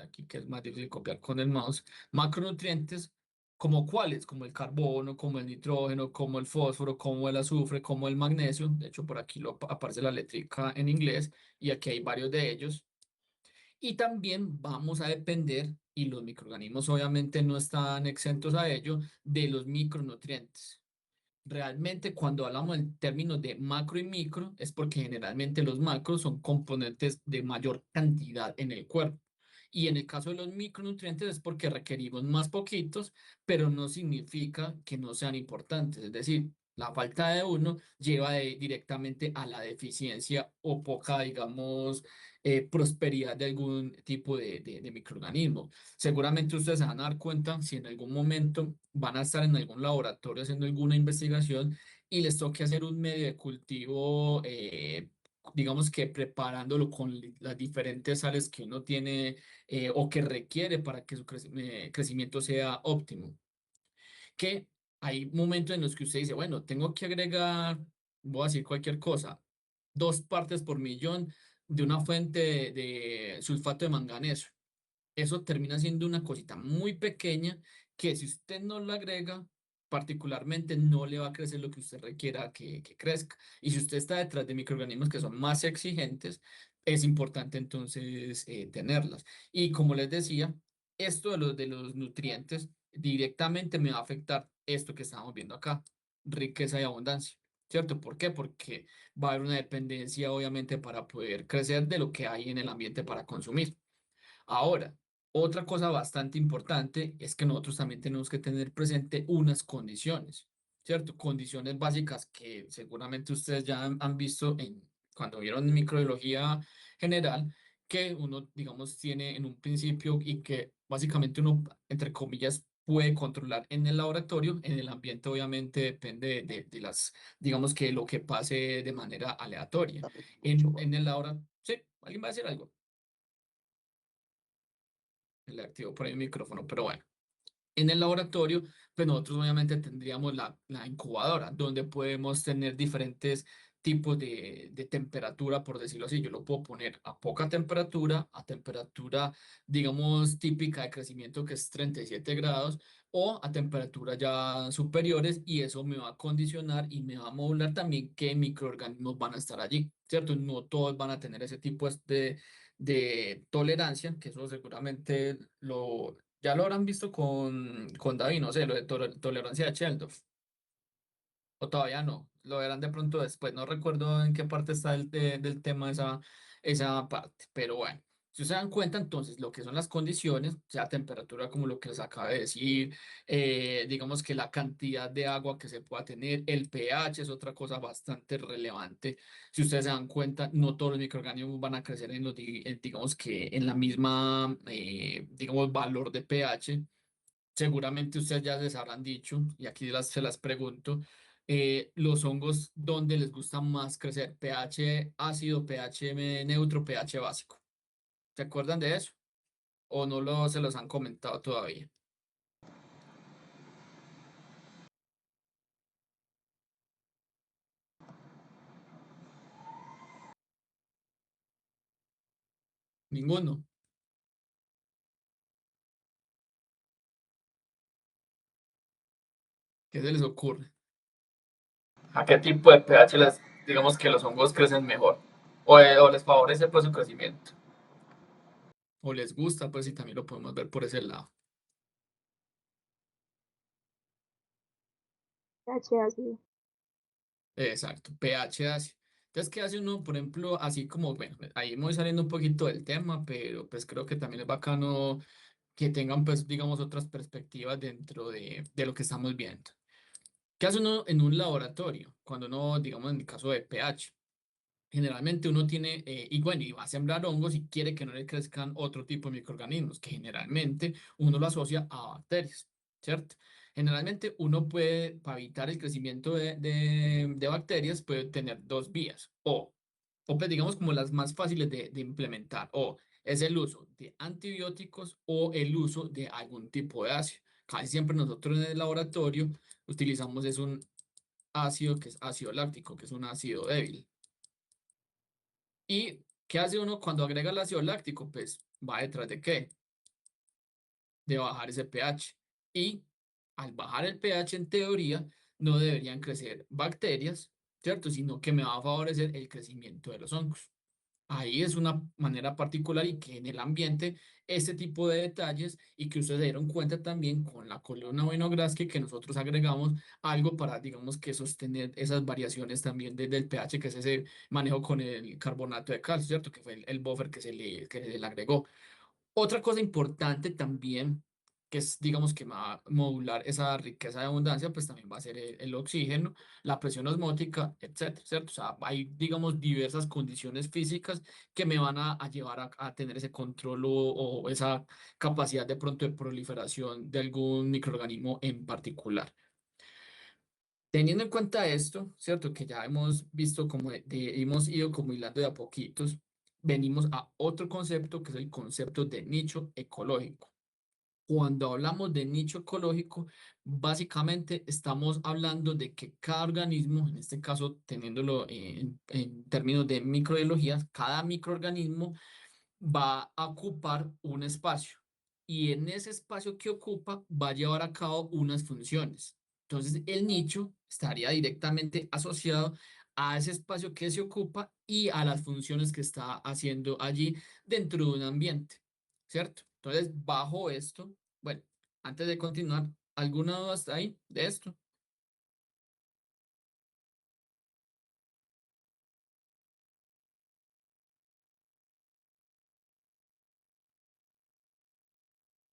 Aquí que es más difícil copiar con el mouse, macronutrientes como cuáles, como el carbono, como el nitrógeno, como el fósforo, como el azufre, como el magnesio. De hecho, por aquí aparece la letrica en inglés y aquí hay varios de ellos. Y también vamos a depender, y los microorganismos obviamente no están exentos a ello, de los micronutrientes. Realmente cuando hablamos en términos de macro y micro es porque generalmente los macros son componentes de mayor cantidad en el cuerpo. Y en el caso de los micronutrientes es porque requerimos más poquitos, pero no significa que no sean importantes. Es decir, la falta de uno lleva directamente a la deficiencia o poca, digamos, prosperidad de algún tipo de microorganismo. Seguramente ustedes se van a dar cuenta si en algún momento van a estar en algún laboratorio haciendo alguna investigación y les toque hacer un medio de cultivo, digamos que preparándolo con las diferentes sales que uno tiene o que requiere para que su crecimiento sea óptimo. Que hay momentos en los que usted dice, bueno, tengo que agregar, voy a decir cualquier cosa, 2 partes por millón de una fuente de sulfato de manganeso. Eso termina siendo una cosita muy pequeña que si usted no la agrega, particularmente no le va a crecer lo que usted requiera que crezca. Y si usted está detrás de microorganismos que son más exigentes, es importante entonces tenerlas. Y como les decía, esto de los nutrientes directamente me va a afectar esto que estamos viendo acá, riqueza y abundancia. ¿Cierto? ¿Por qué? Porque va a haber una dependencia, obviamente, para poder crecer de lo que hay en el ambiente para consumir. Ahora, otra cosa bastante importante es que nosotros también tenemos que tener presente unas condiciones, ¿cierto? Condiciones básicas que seguramente ustedes ya han visto cuando vieron microbiología general, que uno, digamos, tiene en un principio y que básicamente uno, entre comillas, puede controlar en el laboratorio. En el ambiente, obviamente, depende de las, digamos que lo que pase de manera aleatoria. En el laboratorio, sí, ¿alguien va a decir algo? Le activo por ahí el micrófono, pero bueno. En el laboratorio, pues nosotros obviamente tendríamos la incubadora, donde podemos tener diferentes tipos de temperatura, por decirlo así. Yo lo puedo poner a poca temperatura, a temperatura, digamos, típica de crecimiento, que es 37 grados, o a temperaturas ya superiores, y eso me va a condicionar y me va a modular también qué microorganismos van a estar allí, ¿cierto? No todos van a tener ese tipo de tolerancia, que eso seguramente ya lo habrán visto con David, no sé, lo de tolerancia de Sheldon, o todavía no, lo verán de pronto después, no recuerdo en qué parte está del tema esa parte, pero bueno, si se dan cuenta entonces lo que son las condiciones, sea temperatura como lo que les acabo de decir, digamos que la cantidad de agua que se pueda tener, el pH es otra cosa bastante relevante. Si ustedes se dan cuenta, no todos los microorganismos van a crecer digamos que en la misma, digamos, valor de pH. Seguramente ustedes ya les habrán dicho, y aquí se las pregunto, los hongos, ¿dónde les gusta más crecer? ¿pH ácido, pH neutro, pH básico? ¿Se acuerdan de eso? ¿O no se los han comentado todavía? Ninguno. ¿Qué se les ocurre? ¿A qué tipo de pH digamos que los hongos crecen mejor? ¿O les favorece pues su crecimiento? ¿O les gusta? Pues y también lo podemos ver por ese lado. pH ácido. Exacto, pH ácido. Entonces, ¿qué hace uno, por ejemplo, así como, bueno, ahí me voy saliendo un poquito del tema, pero pues creo que también es bacano que tengan, pues, digamos, otras perspectivas dentro de lo que estamos viendo. ¿Qué hace uno en un laboratorio? Cuando uno, digamos, en el caso de pH, generalmente uno tiene, y bueno, y va a sembrar hongos y quiere que no le crezcan otro tipo de microorganismos, que generalmente uno lo asocia a bacterias, ¿cierto? Generalmente uno puede, para evitar el crecimiento de bacterias, puede tener dos vías, o pues digamos como las más fáciles de implementar, o es el uso de antibióticos o el uso de algún tipo de ácido. Casi siempre nosotros en el laboratorio utilizamos es un ácido que es ácido láctico, que es un ácido débil. ¿Y qué hace uno cuando agrega el ácido láctico? Pues va detrás de qué? De bajar ese pH. Y al bajar el pH, en teoría, no deberían crecer bacterias, ¿cierto? Sino que me va a favorecer el crecimiento de los hongos. Ahí es una manera particular y que en el ambiente este tipo de detalles y que ustedes se dieron cuenta también con la columna Winogradsky que nosotros agregamos algo para, digamos, que sostener esas variaciones también desde el pH, que es ese manejo con el carbonato de calcio, ¿cierto? Que fue el buffer que se le agregó. Otra cosa importante también, que es, digamos, que va a modular esa riqueza de abundancia, pues también va a ser el oxígeno, la presión osmótica, etcétera, ¿cierto? O sea, hay, digamos, diversas condiciones físicas que me van a llevar a tener ese control o esa capacidad de pronto de proliferación de algún microorganismo en particular. Teniendo en cuenta esto, ¿cierto? Que ya hemos visto como hemos ido como hilando de a poquitos, venimos a otro concepto que es el concepto de nicho ecológico. Cuando hablamos de nicho ecológico, básicamente estamos hablando de que cada organismo, en este caso teniéndolo en términos de microbiología, cada microorganismo va a ocupar un espacio y en ese espacio que ocupa va a llevar a cabo unas funciones. Entonces, el nicho estaría directamente asociado a ese espacio que se ocupa y a las funciones que está haciendo allí dentro de un ambiente, ¿cierto? Entonces, bajo esto, bueno, antes de continuar, ¿alguna duda hasta ahí de esto?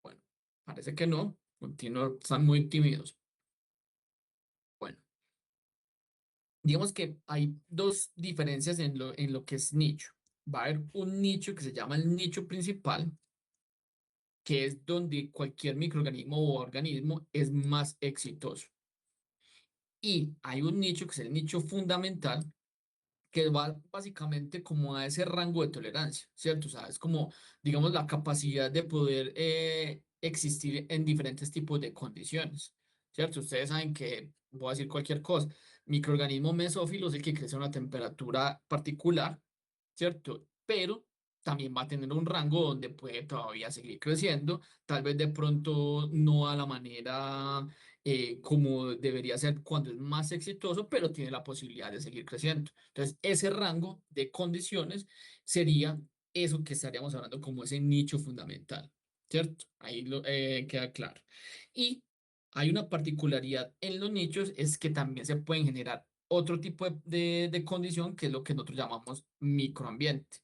Bueno, parece que no. Continúo, están muy tímidos. Bueno. Digamos que hay dos diferencias en lo que es nicho. Va a haber un nicho que se llama el nicho principal, que es donde cualquier microorganismo o organismo es más exitoso. Y hay un nicho que es el nicho fundamental, que va básicamente como a ese rango de tolerancia, ¿cierto? O sea, es como, digamos, la capacidad de poder existir en diferentes tipos de condiciones, ¿cierto? Ustedes saben que, voy a decir cualquier cosa, microorganismo mesófilo es el que crece a una temperatura particular, ¿cierto? Pero también va a tener un rango donde puede todavía seguir creciendo, tal vez de pronto no a la manera como debería ser cuando es más exitoso, pero tiene la posibilidad de seguir creciendo. Entonces, ese rango de condiciones sería eso que estaríamos hablando como ese nicho fundamental, ¿cierto? Ahí queda claro. Y hay una particularidad en los nichos, es que también se pueden generar otro tipo de condición, que es lo que nosotros llamamos microambiente.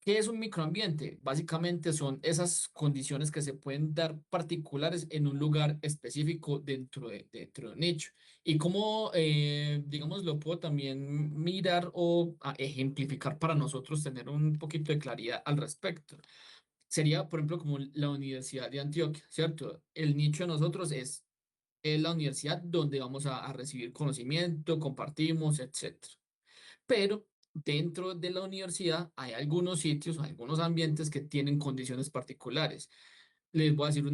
¿Qué es un microambiente? Básicamente son esas condiciones que se pueden dar particulares en un lugar específico dentro de un nicho. Y cómo, digamos, lo puedo también mirar o ejemplificar para nosotros tener un poquito de claridad al respecto. Sería, por ejemplo, como la Universidad de Antioquia, ¿cierto? El nicho de nosotros es la universidad donde vamos a recibir conocimiento, compartimos, etcétera. Pero dentro de la universidad hay algunos sitios, algunos ambientes que tienen condiciones particulares. Les voy a decir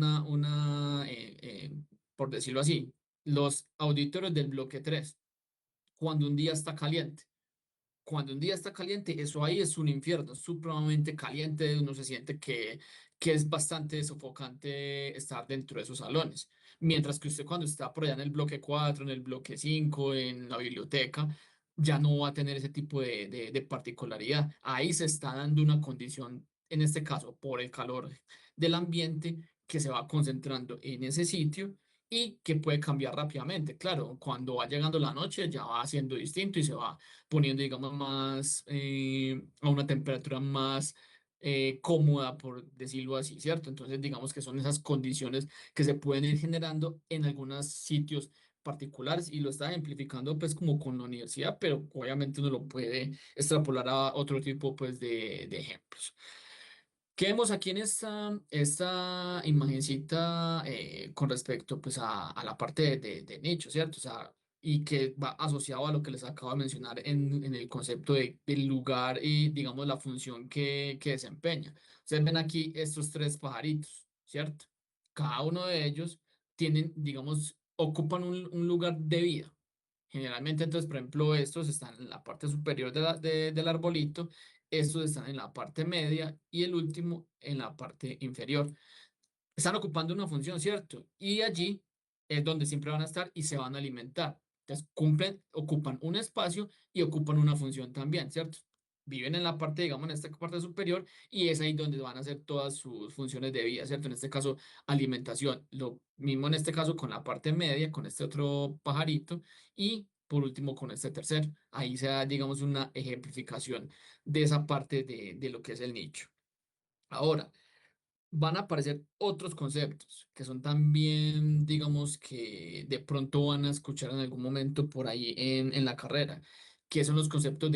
por decirlo así, los auditorios del bloque 3 cuando un día está caliente. Cuando un día está caliente, eso ahí es un infierno, es supremamente caliente, uno se siente que es bastante sofocante estar dentro de esos salones. Mientras que usted cuando está por allá en el bloque 4 en el bloque 5 en la biblioteca, ya no va a tener ese tipo de particularidad. Ahí se está dando una condición, en este caso, por el calor del ambiente, que se va concentrando en ese sitio y que puede cambiar rápidamente. Claro, cuando va llegando la noche ya va siendo distinto y se va poniendo, digamos, más a una temperatura más cómoda, por decirlo así, ¿cierto? Entonces, digamos que son esas condiciones que se pueden ir generando en algunos sitios particulares y lo está ejemplificando pues como con la universidad, pero obviamente uno lo puede extrapolar a otro tipo pues de ejemplos. ¿Qué vemos aquí en esta imagencita con respecto pues a la parte de nicho, ¿cierto? O sea, y que va asociado a lo que les acabo de mencionar en el concepto del lugar y, digamos, la función que desempeña. Ustedes ven aquí estos tres pajaritos, ¿cierto? Cada uno de ellos tienen, digamos, ocupan un lugar de vida. Generalmente, entonces, por ejemplo, estos están en la parte superior del arbolito, estos están en la parte media y el último en la parte inferior. Están ocupando una función, ¿cierto? Y allí es donde siempre van a estar y se van a alimentar. Entonces, ocupan un espacio y ocupan una función también, ¿cierto? Viven en la parte, digamos, en esta parte superior y es ahí donde van a hacer todas sus funciones de vida, ¿cierto? En este caso, alimentación. Lo mismo en este caso con la parte media, con este otro pajarito y por último con este tercero. Ahí se da, digamos, una ejemplificación de esa parte de lo que es el nicho. Ahora, van a aparecer otros conceptos que son también, digamos, que de pronto van a escuchar en algún momento por ahí en la carrera, que son los conceptos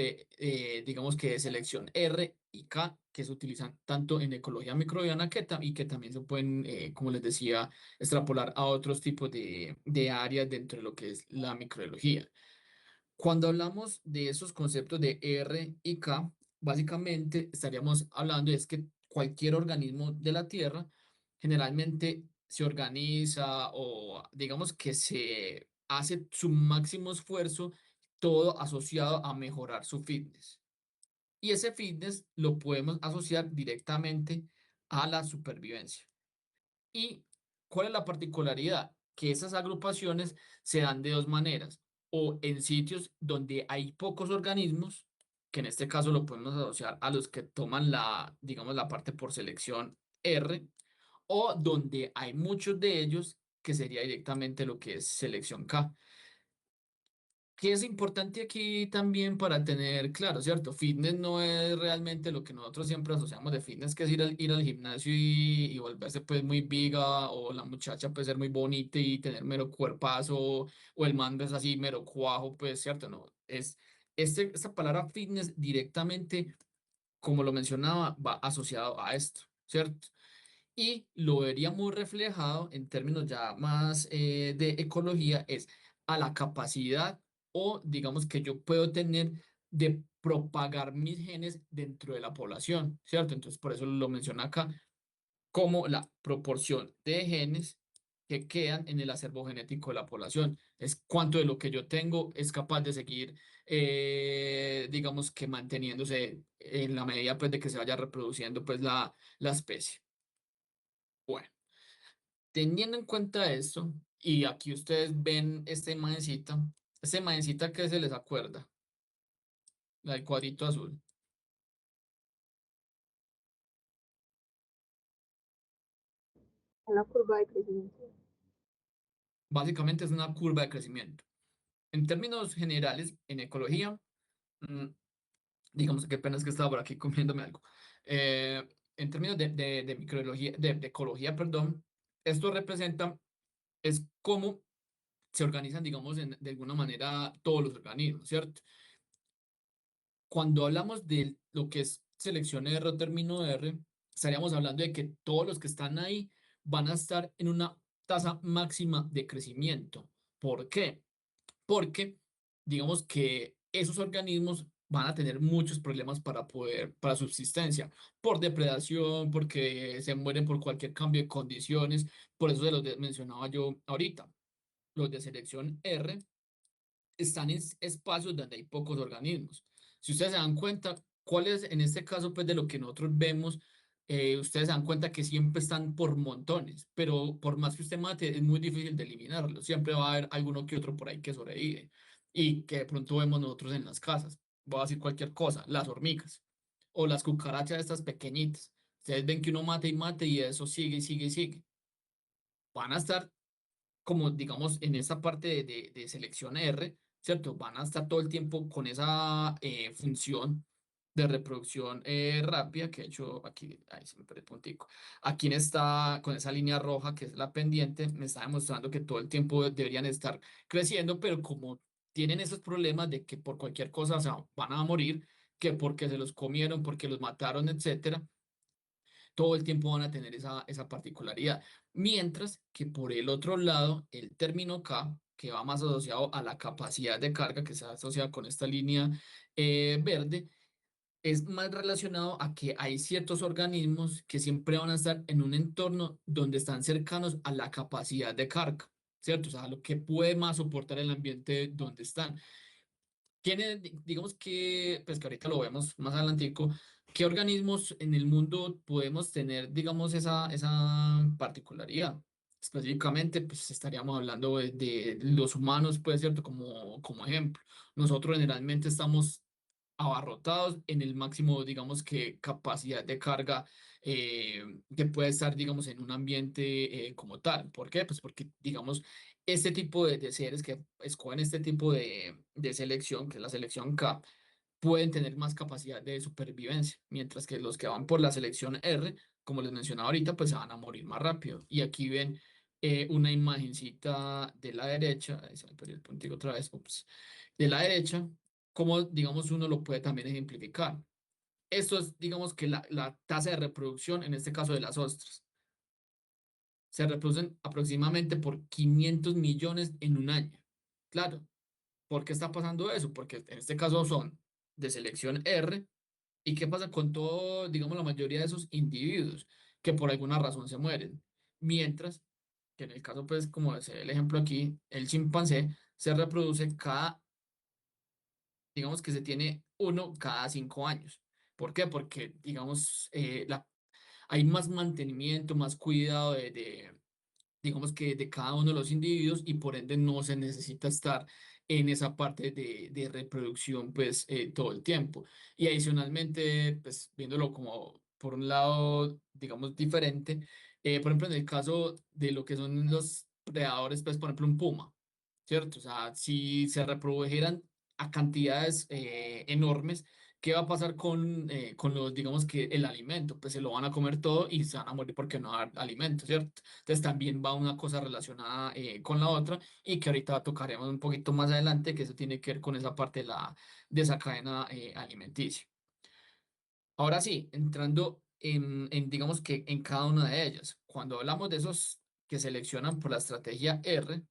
digamos que de selección R y K, que se utilizan tanto en ecología microbiana y que también se pueden, como les decía, extrapolar a otros tipos de áreas dentro de lo que es la microbiología. Cuando hablamos de esos conceptos de R y K, básicamente estaríamos hablando es que cualquier organismo de la Tierra generalmente se organiza o digamos que se hace su máximo esfuerzo, todo asociado a mejorar su fitness. Y ese fitness lo podemos asociar directamente a la supervivencia. ¿Y cuál es la particularidad? Que esas agrupaciones se dan de dos maneras, o en sitios donde hay pocos organismos, que en este caso lo podemos asociar a los que toman digamos, la parte por selección R, o donde hay muchos de ellos, que sería directamente lo que es selección K. Que es importante aquí también para tener claro, ¿cierto? Fitness no es realmente lo que nosotros siempre asociamos de fitness, que es ir al gimnasio y volverse pues muy viga, o la muchacha puede ser muy bonita y tener mero cuerpazo, o el man es así mero cuajo, pues, ¿cierto? No, esta palabra fitness directamente, como lo mencionaba, va asociado a esto, ¿cierto? Y lo veríamos reflejado en términos ya más de ecología, es a la capacidad o digamos que yo puedo tener de propagar mis genes dentro de la población, ¿cierto? Entonces, por eso lo menciona acá como la proporción de genes que quedan en el acervo genético de la población. Es cuánto de lo que yo tengo es capaz de seguir, digamos que manteniéndose en la medida pues, de que se vaya reproduciendo pues, la especie. Bueno. Teniendo en cuenta eso, y aquí ustedes ven esta imagencita que se les acuerda, la del cuadrito azul, Una curva de crecimiento. básicamente es una curva de crecimiento. En términos generales, en ecología, mm, digamos que apenas que estaba por aquí comiéndome algo. En términos de microbiología, de ecología, perdón, esto representa, es cómo se organizan, digamos, de alguna manera todos los organismos, ¿cierto? Cuando hablamos de lo que es selección R o término R, estaríamos hablando de que todos los que están ahí van a estar en una tasa máxima de crecimiento. ¿Por qué? Porque digamos que esos organismos van a tener muchos problemas para subsistencia, por depredación, porque se mueren por cualquier cambio de condiciones. Por eso se los mencionaba yo ahorita. Los de selección R están en espacios donde hay pocos organismos. Si ustedes se dan cuenta, ¿cuál es en este caso, pues de lo que nosotros vemos? Ustedes se dan cuenta que siempre están por montones, pero por más que usted mate, es muy difícil de eliminarlos. Siempre va a haber alguno que otro por ahí que sobrevive y que de pronto vemos nosotros en las casas. Voy a decir cualquier cosa, las hormigas o las cucarachas estas pequeñitas. Ustedes ven que uno mate y mate y eso sigue y sigue y sigue. Van a estar como digamos en esta parte de selección R, ¿cierto? Van a estar todo el tiempo con esa función de reproducción rápida, que de hecho aquí, ahí se me perdió el puntico. Aquí en esta, con esa línea roja que es la pendiente, me está demostrando que todo el tiempo deberían estar creciendo, pero como tienen esos problemas de que por cualquier cosa, o sea, van a morir, que porque se los comieron, porque los mataron, etcétera, todo el tiempo van a tener esa particularidad. Mientras que por el otro lado, el término K, que va más asociado a la capacidad de carga, que se asocia con esta línea verde, es más relacionado a que hay ciertos organismos que siempre van a estar en un entorno donde están cercanos a la capacidad de carga, ¿cierto? O sea, lo que puede más soportar el ambiente donde están. ¿Quiénes, digamos que, pues que ahorita lo vemos más adelantico, qué organismos en el mundo podemos tener, digamos, esa particularidad? Específicamente, pues estaríamos hablando de los humanos, puede ser como ejemplo. Nosotros generalmente estamos abarrotados en el máximo, digamos que capacidad de carga que puede estar, digamos, en un ambiente como tal. ¿Por qué? Pues porque, digamos, este tipo de seres que escogen este tipo de selección, que es la selección K, pueden tener más capacidad de supervivencia, mientras que los que van por la selección R, como les mencionaba ahorita, pues se van a morir más rápido. Y aquí ven una imagencita de la derecha, ahí se me perdió el puntico otra vez, ups, de la derecha, como digamos uno lo puede también ejemplificar. Esto es, digamos que la tasa de reproducción, en este caso de las ostras, se reproducen aproximadamente por 500 millones en un año. Claro, ¿por qué está pasando eso? Porque en este caso son de selección R. ¿Y qué pasa con todo, digamos, la mayoría de esos individuos que por alguna razón se mueren? Mientras que en el caso, pues, como es el ejemplo aquí, el chimpancé se reproduce cada, digamos que se tiene uno cada 5 años. ¿Por qué? Porque, digamos, hay más mantenimiento, más cuidado digamos que de cada uno de los individuos y por ende no se necesita estar en esa parte de reproducción pues todo el tiempo. Y adicionalmente, pues viéndolo como por un lado, digamos, diferente, por ejemplo, en el caso de lo que son los predadores, pues por ejemplo un puma, ¿cierto? O sea, si se reprodujeran a cantidades enormes, ¿qué va a pasar con los, digamos que el alimento? Pues se lo van a comer todo y se van a morir porque no hay alimento, ¿cierto? Entonces también va una cosa relacionada con la otra y que ahorita tocaremos un poquito más adelante, que eso tiene que ver con esa parte de esa cadena alimenticia. Ahora sí, entrando digamos que en cada una de ellas, cuando hablamos de esos que seleccionan por la estrategia R,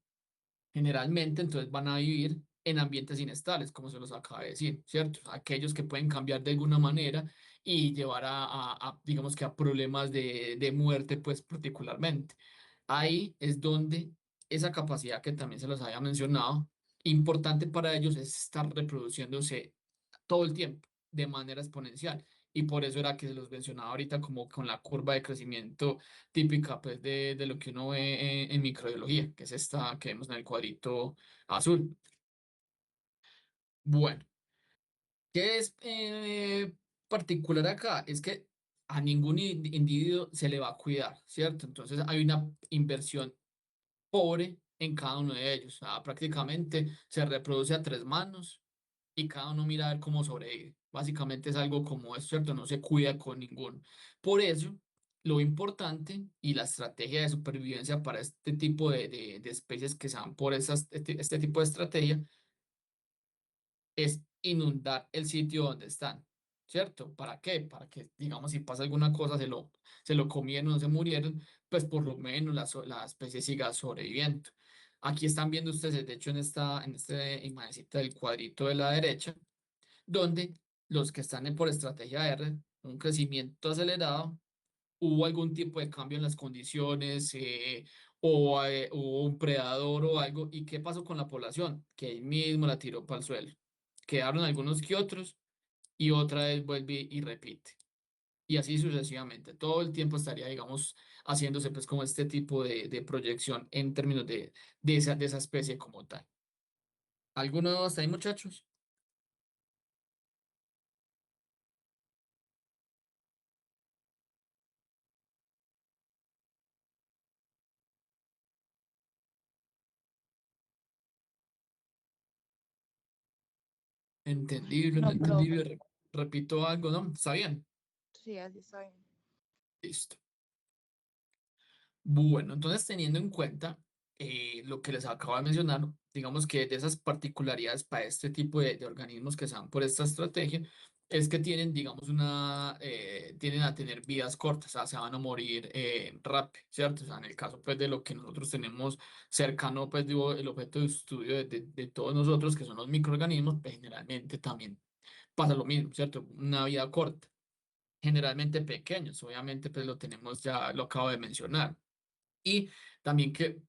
generalmente entonces van a vivir en ambientes inestables, como se los acaba de decir, ¿cierto? Aquellos que pueden cambiar de alguna manera y llevar digamos que a problemas de muerte, pues particularmente. Ahí es donde esa capacidad que también se los había mencionado, importante para ellos es estar reproduciéndose todo el tiempo de manera exponencial. Y por eso era que se los mencionaba ahorita como con la curva de crecimiento típica pues, de lo que uno ve en microbiología, que es esta que vemos en el cuadrito azul. Bueno, ¿qué es particular acá? Es que a ningún individuo se le va a cuidar, ¿cierto? Entonces hay una inversión pobre en cada uno de ellos. Prácticamente se reproduce a tres manos y cada uno mira a ver cómo sobrevive. Básicamente es algo como es, ¿cierto? No se cuida con ninguno. Por eso, lo importante y la estrategia de supervivencia para este tipo de especies que se dan por este tipo de estrategia es inundar el sitio donde están, ¿cierto? ¿Para qué? Para que, digamos, si pasa alguna cosa, se lo comieron o se murieron, pues por lo menos la especie siga sobreviviendo. Aquí están viendo ustedes, de hecho, en esta imagencita del cuadrito de la derecha, donde los que están por estrategia R, un crecimiento acelerado, hubo algún tipo de cambio en las condiciones o hubo un predador o algo. ¿Y qué pasó con la población? Que ahí mismo la tiró para el suelo. Quedaron algunos que otros y otra vez vuelve y repite. Y así sucesivamente. Todo el tiempo estaría, digamos, haciéndose pues como este tipo de proyección en términos de esa especie como tal. ¿Alguno hasta ahí, muchachos? Entendible, no No, entendible. profe. Repito algo, ¿no? ¿Está bien? Sí, así está bien. Listo. Bueno, entonces teniendo en cuenta lo que les acabo de mencionar, digamos que de esas particularidades para este tipo de organismos que se dan por esta estrategia, es que tienen, digamos, tienden a tener vidas cortas, o sea, se van a morir rápido, ¿cierto? O sea, en el caso, pues, de lo que nosotros tenemos cercano, pues, digo, el objeto de estudio de todos nosotros, que son los microorganismos, pues, generalmente también pasa lo mismo, ¿cierto? Una vida corta, generalmente pequeños, obviamente, pues, lo tenemos ya, lo acabo de mencionar. Y también que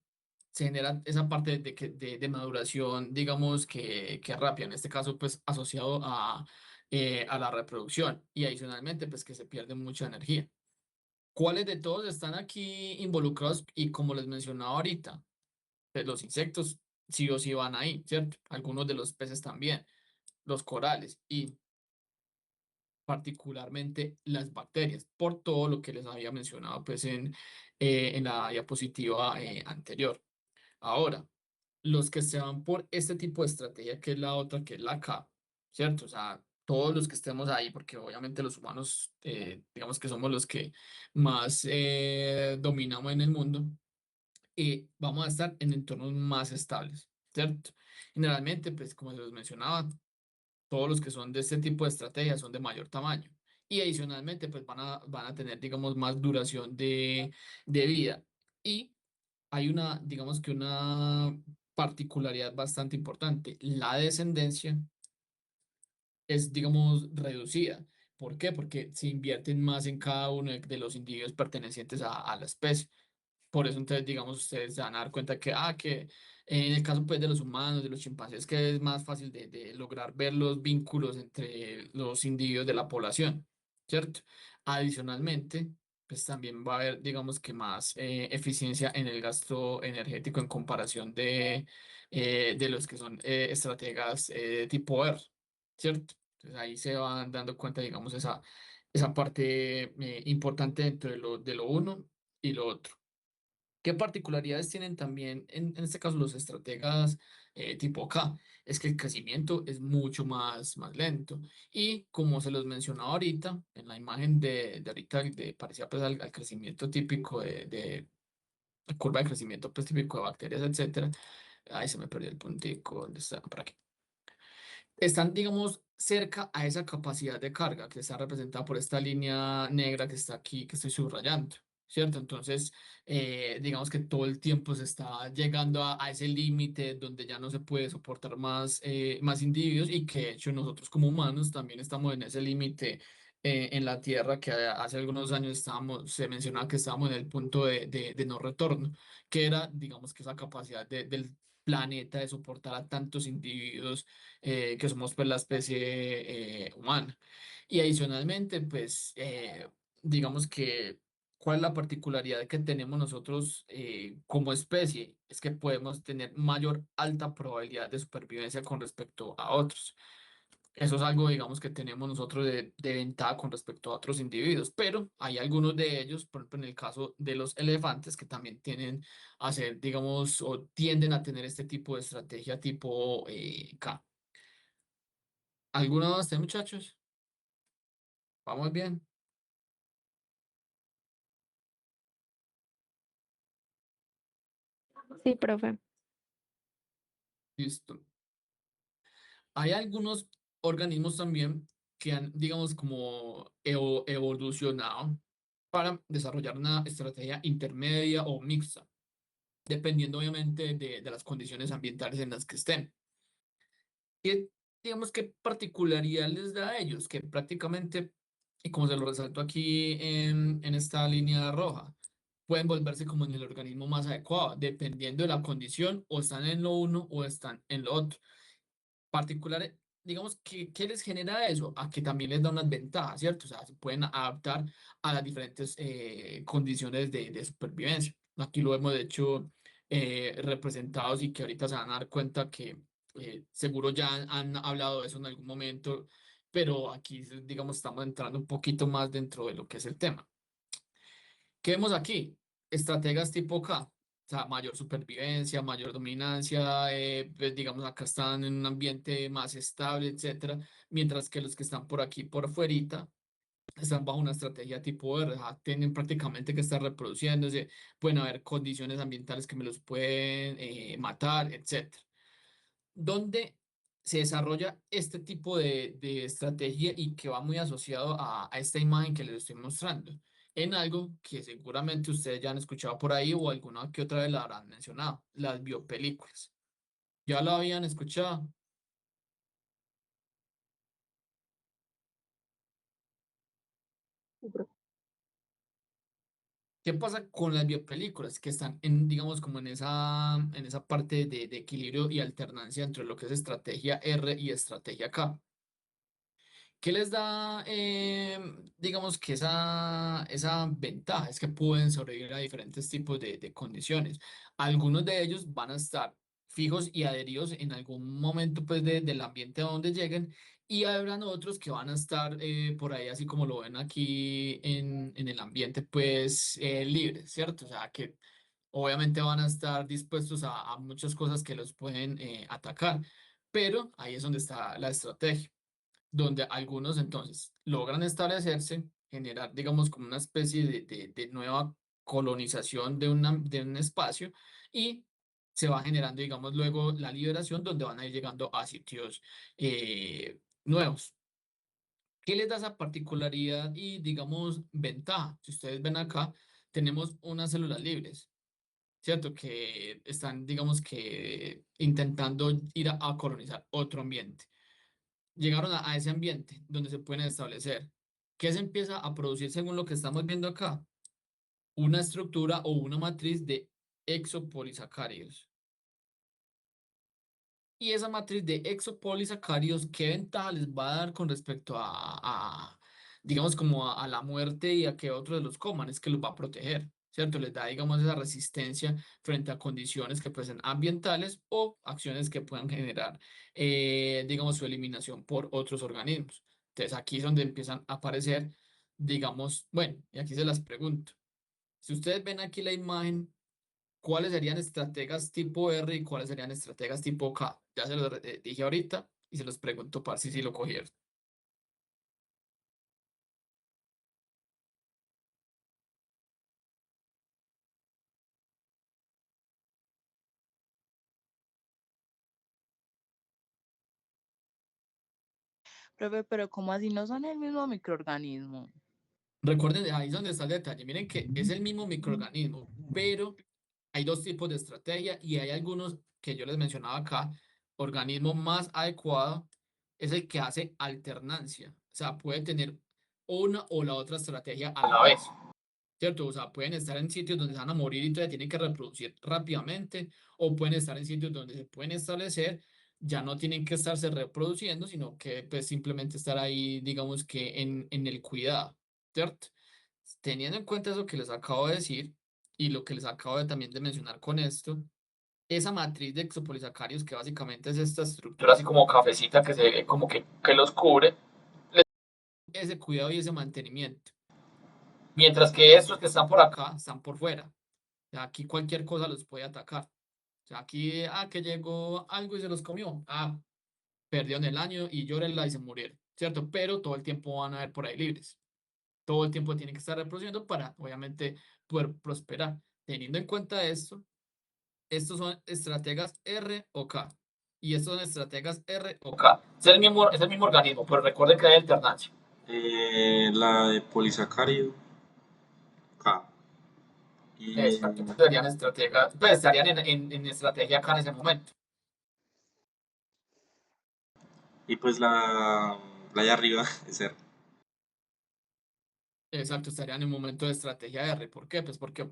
se genera esa parte de maduración, digamos, que rápida, en este caso, pues asociado a la reproducción y adicionalmente, pues que se pierde mucha energía. ¿Cuáles de todos están aquí involucrados? Y como les mencionaba ahorita, pues, los insectos sí o sí van ahí, ¿cierto? Algunos de los peces también, los corales y particularmente las bacterias, por todo lo que les había mencionado, pues en la diapositiva anterior. Ahora, los que se van por este tipo de estrategia, que es la otra, que es la K, ¿cierto? O sea, todos los que estemos ahí, porque obviamente los humanos, digamos que somos los que más dominamos en el mundo, y vamos a estar en entornos más estables, ¿cierto? Generalmente, pues como se los mencionaba, todos los que son de este tipo de estrategias son de mayor tamaño. Y adicionalmente, pues van a tener, digamos, más duración de vida. Y hay una, digamos que una particularidad bastante importante. La descendencia es, digamos, reducida. ¿Por qué? Porque se invierten más en cada uno de los individuos pertenecientes a la especie. Por eso, entonces, digamos, ustedes se van a dar cuenta que en el caso, pues, de los humanos, de los chimpancés, que es más fácil de lograr ver los vínculos entre los individuos de la población, ¿cierto? Adicionalmente, pues también va a haber, digamos que más eficiencia en el gasto energético en comparación de los que son estrategas tipo R, ¿cierto? Entonces ahí se van dando cuenta, digamos, esa parte importante dentro de lo uno y lo otro. ¿Qué particularidades tienen también en este caso los estrategas tipo K? Es que el crecimiento es mucho más lento. Y como se los mencionaba ahorita, en la imagen de ahorita, parecía pues al crecimiento típico de la curva de crecimiento pues típico de bacterias, etcétera. Ahí se me perdió el puntico, ¿dónde está? Por aquí están, digamos, cerca a esa capacidad de carga que está representada por esta línea negra que está aquí, que estoy subrayando, ¿cierto? Entonces, digamos que todo el tiempo se está llegando a ese límite donde ya no se puede soportar más individuos y que de hecho nosotros como humanos también estamos en ese límite. En la Tierra, que hace algunos años se mencionaba que estábamos en el punto de no retorno, que era, digamos, que esa capacidad del planeta de soportar a tantos individuos que somos pues la especie humana. Y adicionalmente, pues digamos que, ¿cuál es la particularidad que tenemos nosotros como especie? Es que podemos tener mayor alta probabilidad de supervivencia con respecto a otros. Eso es algo, digamos, que tenemos nosotros de ventaja con respecto a otros individuos, pero hay algunos de ellos, por ejemplo, en el caso de los elefantes, que también tienen a ser, digamos, o tienden a tener este tipo de estrategia tipo K. ¿Alguno de ustedes, muchachos? ¿Vamos bien? Sí, profe. Listo. Hay algunos organismos también que han, digamos, como evolucionado para desarrollar una estrategia intermedia o mixta, dependiendo obviamente de las condiciones ambientales en las que estén. ¿Qué, digamos, qué particularidad les da a ellos? Que prácticamente, y como se lo resalto aquí en esta línea roja, pueden volverse como en el organismo más adecuado, dependiendo de la condición, o están en lo uno o están en lo otro. Particular, digamos, ¿qué les genera eso? A que también les da unas ventajas, ¿cierto? O sea, se pueden adaptar a las diferentes condiciones de supervivencia. Aquí lo hemos de hecho representados y que ahorita se van a dar cuenta que seguro ya han hablado de eso en algún momento, pero aquí, digamos, estamos entrando un poquito más dentro de lo que es el tema. ¿Qué vemos aquí? Estrategas tipo K. sea, mayor supervivencia, mayor dominancia, pues, digamos, acá están en un ambiente más estable, etcétera, mientras que los que están por aquí, por fuerita, están bajo una estrategia tipo R, tienen prácticamente que estar reproduciéndose, pueden haber condiciones ambientales que me los pueden matar, etcétera. ¿Dónde se desarrolla este tipo de estrategia y que va muy asociado a esta imagen que les estoy mostrando? En algo que seguramente ustedes ya han escuchado por ahí o alguna que otra vez la habrán mencionado, las biopelículas. ¿Ya lo habían escuchado? Sí, profe. ¿Qué pasa con las biopelículas que están en, digamos, como en esa parte de equilibrio y alternancia entre lo que es estrategia R y estrategia K? ¿Qué les da, digamos, que esa ventaja? Es que pueden sobrevivir a diferentes tipos de condiciones. Algunos de ellos van a estar fijos y adheridos en algún momento pues, del ambiente a donde lleguen y habrán otros que van a estar por ahí, así como lo ven aquí en el ambiente, pues libres, ¿cierto? O sea, que obviamente van a estar dispuestos a muchas cosas que los pueden atacar, pero ahí es donde está la estrategia donde algunos entonces logran establecerse, generar, digamos, como una especie de nueva colonización de un espacio y se va generando, digamos, luego la liberación donde van a ir llegando a sitios nuevos. ¿Qué les da esa particularidad y, digamos, ventaja? Si ustedes ven acá, tenemos unas células libres, ¿cierto? Que están, digamos, que intentando ir a colonizar otro ambiente. Llegaron a ese ambiente donde se pueden establecer. ¿Qué se empieza a producir según lo que estamos viendo acá? Una estructura o una matriz de exopolisacáridos. Y esa matriz de exopolisacáridos, ¿qué ventaja les va a dar con respecto digamos, como a la muerte y a que otros los coman? Es que los va a proteger, ¿cierto? Les da, digamos, esa resistencia frente a condiciones que pueden ser ambientales o acciones que puedan generar, digamos, su eliminación por otros organismos. Entonces, aquí es donde empiezan a aparecer, digamos, bueno, y aquí se las pregunto. Si ustedes ven aquí la imagen, ¿cuáles serían estrategas tipo R y cuáles serían estrategas tipo K? Ya se los dije ahorita y se los pregunto para si lo cogieron. Profe, pero ¿cómo así no son el mismo microorganismo? Recuerden, ahí es donde está el detalle. Miren que es el mismo microorganismo, pero hay dos tipos de estrategia y hay algunos que yo les mencionaba acá. Organismo más adecuado es el que hace alternancia. O sea, puede tener una o la otra estrategia a la vez. ¿Cierto? O sea, pueden estar en sitios donde se van a morir y todavía tienen que reproducir rápidamente, o pueden estar en sitios donde se pueden establecer, ya no tienen que estarse reproduciendo, sino que pues simplemente estar ahí, digamos que en el cuidado, ¿cierto? Teniendo en cuenta eso que les acabo de decir y lo que les acabo de también de mencionar con esto, esa matriz de exopolisacáridos que básicamente es esta estructura así como cafecita que se ve como que los cubre, ese cuidado y ese mantenimiento. Mientras que estos que están por acá están por fuera. O sea, aquí cualquier cosa los puede atacar. O sea, aquí, que llegó algo y se los comió. Perdieron el año y llórenla y se murieron, ¿cierto? Pero todo el tiempo van a ver por ahí libres. Todo el tiempo tienen que estar reproduciendo para, obviamente, poder prosperar. Teniendo en cuenta esto, estos son estrategas R o K. Y estos son estrategas R o K. Es el mismo organismo, pero recuerden que hay alternancia. La de polisacárido K. Y, Exacto. Serían estrategas, pues estarían en estrategia K en ese momento. y pues la de arriba es R. Exacto, estarían en un momento de estrategia R. ¿Por qué? Pues porque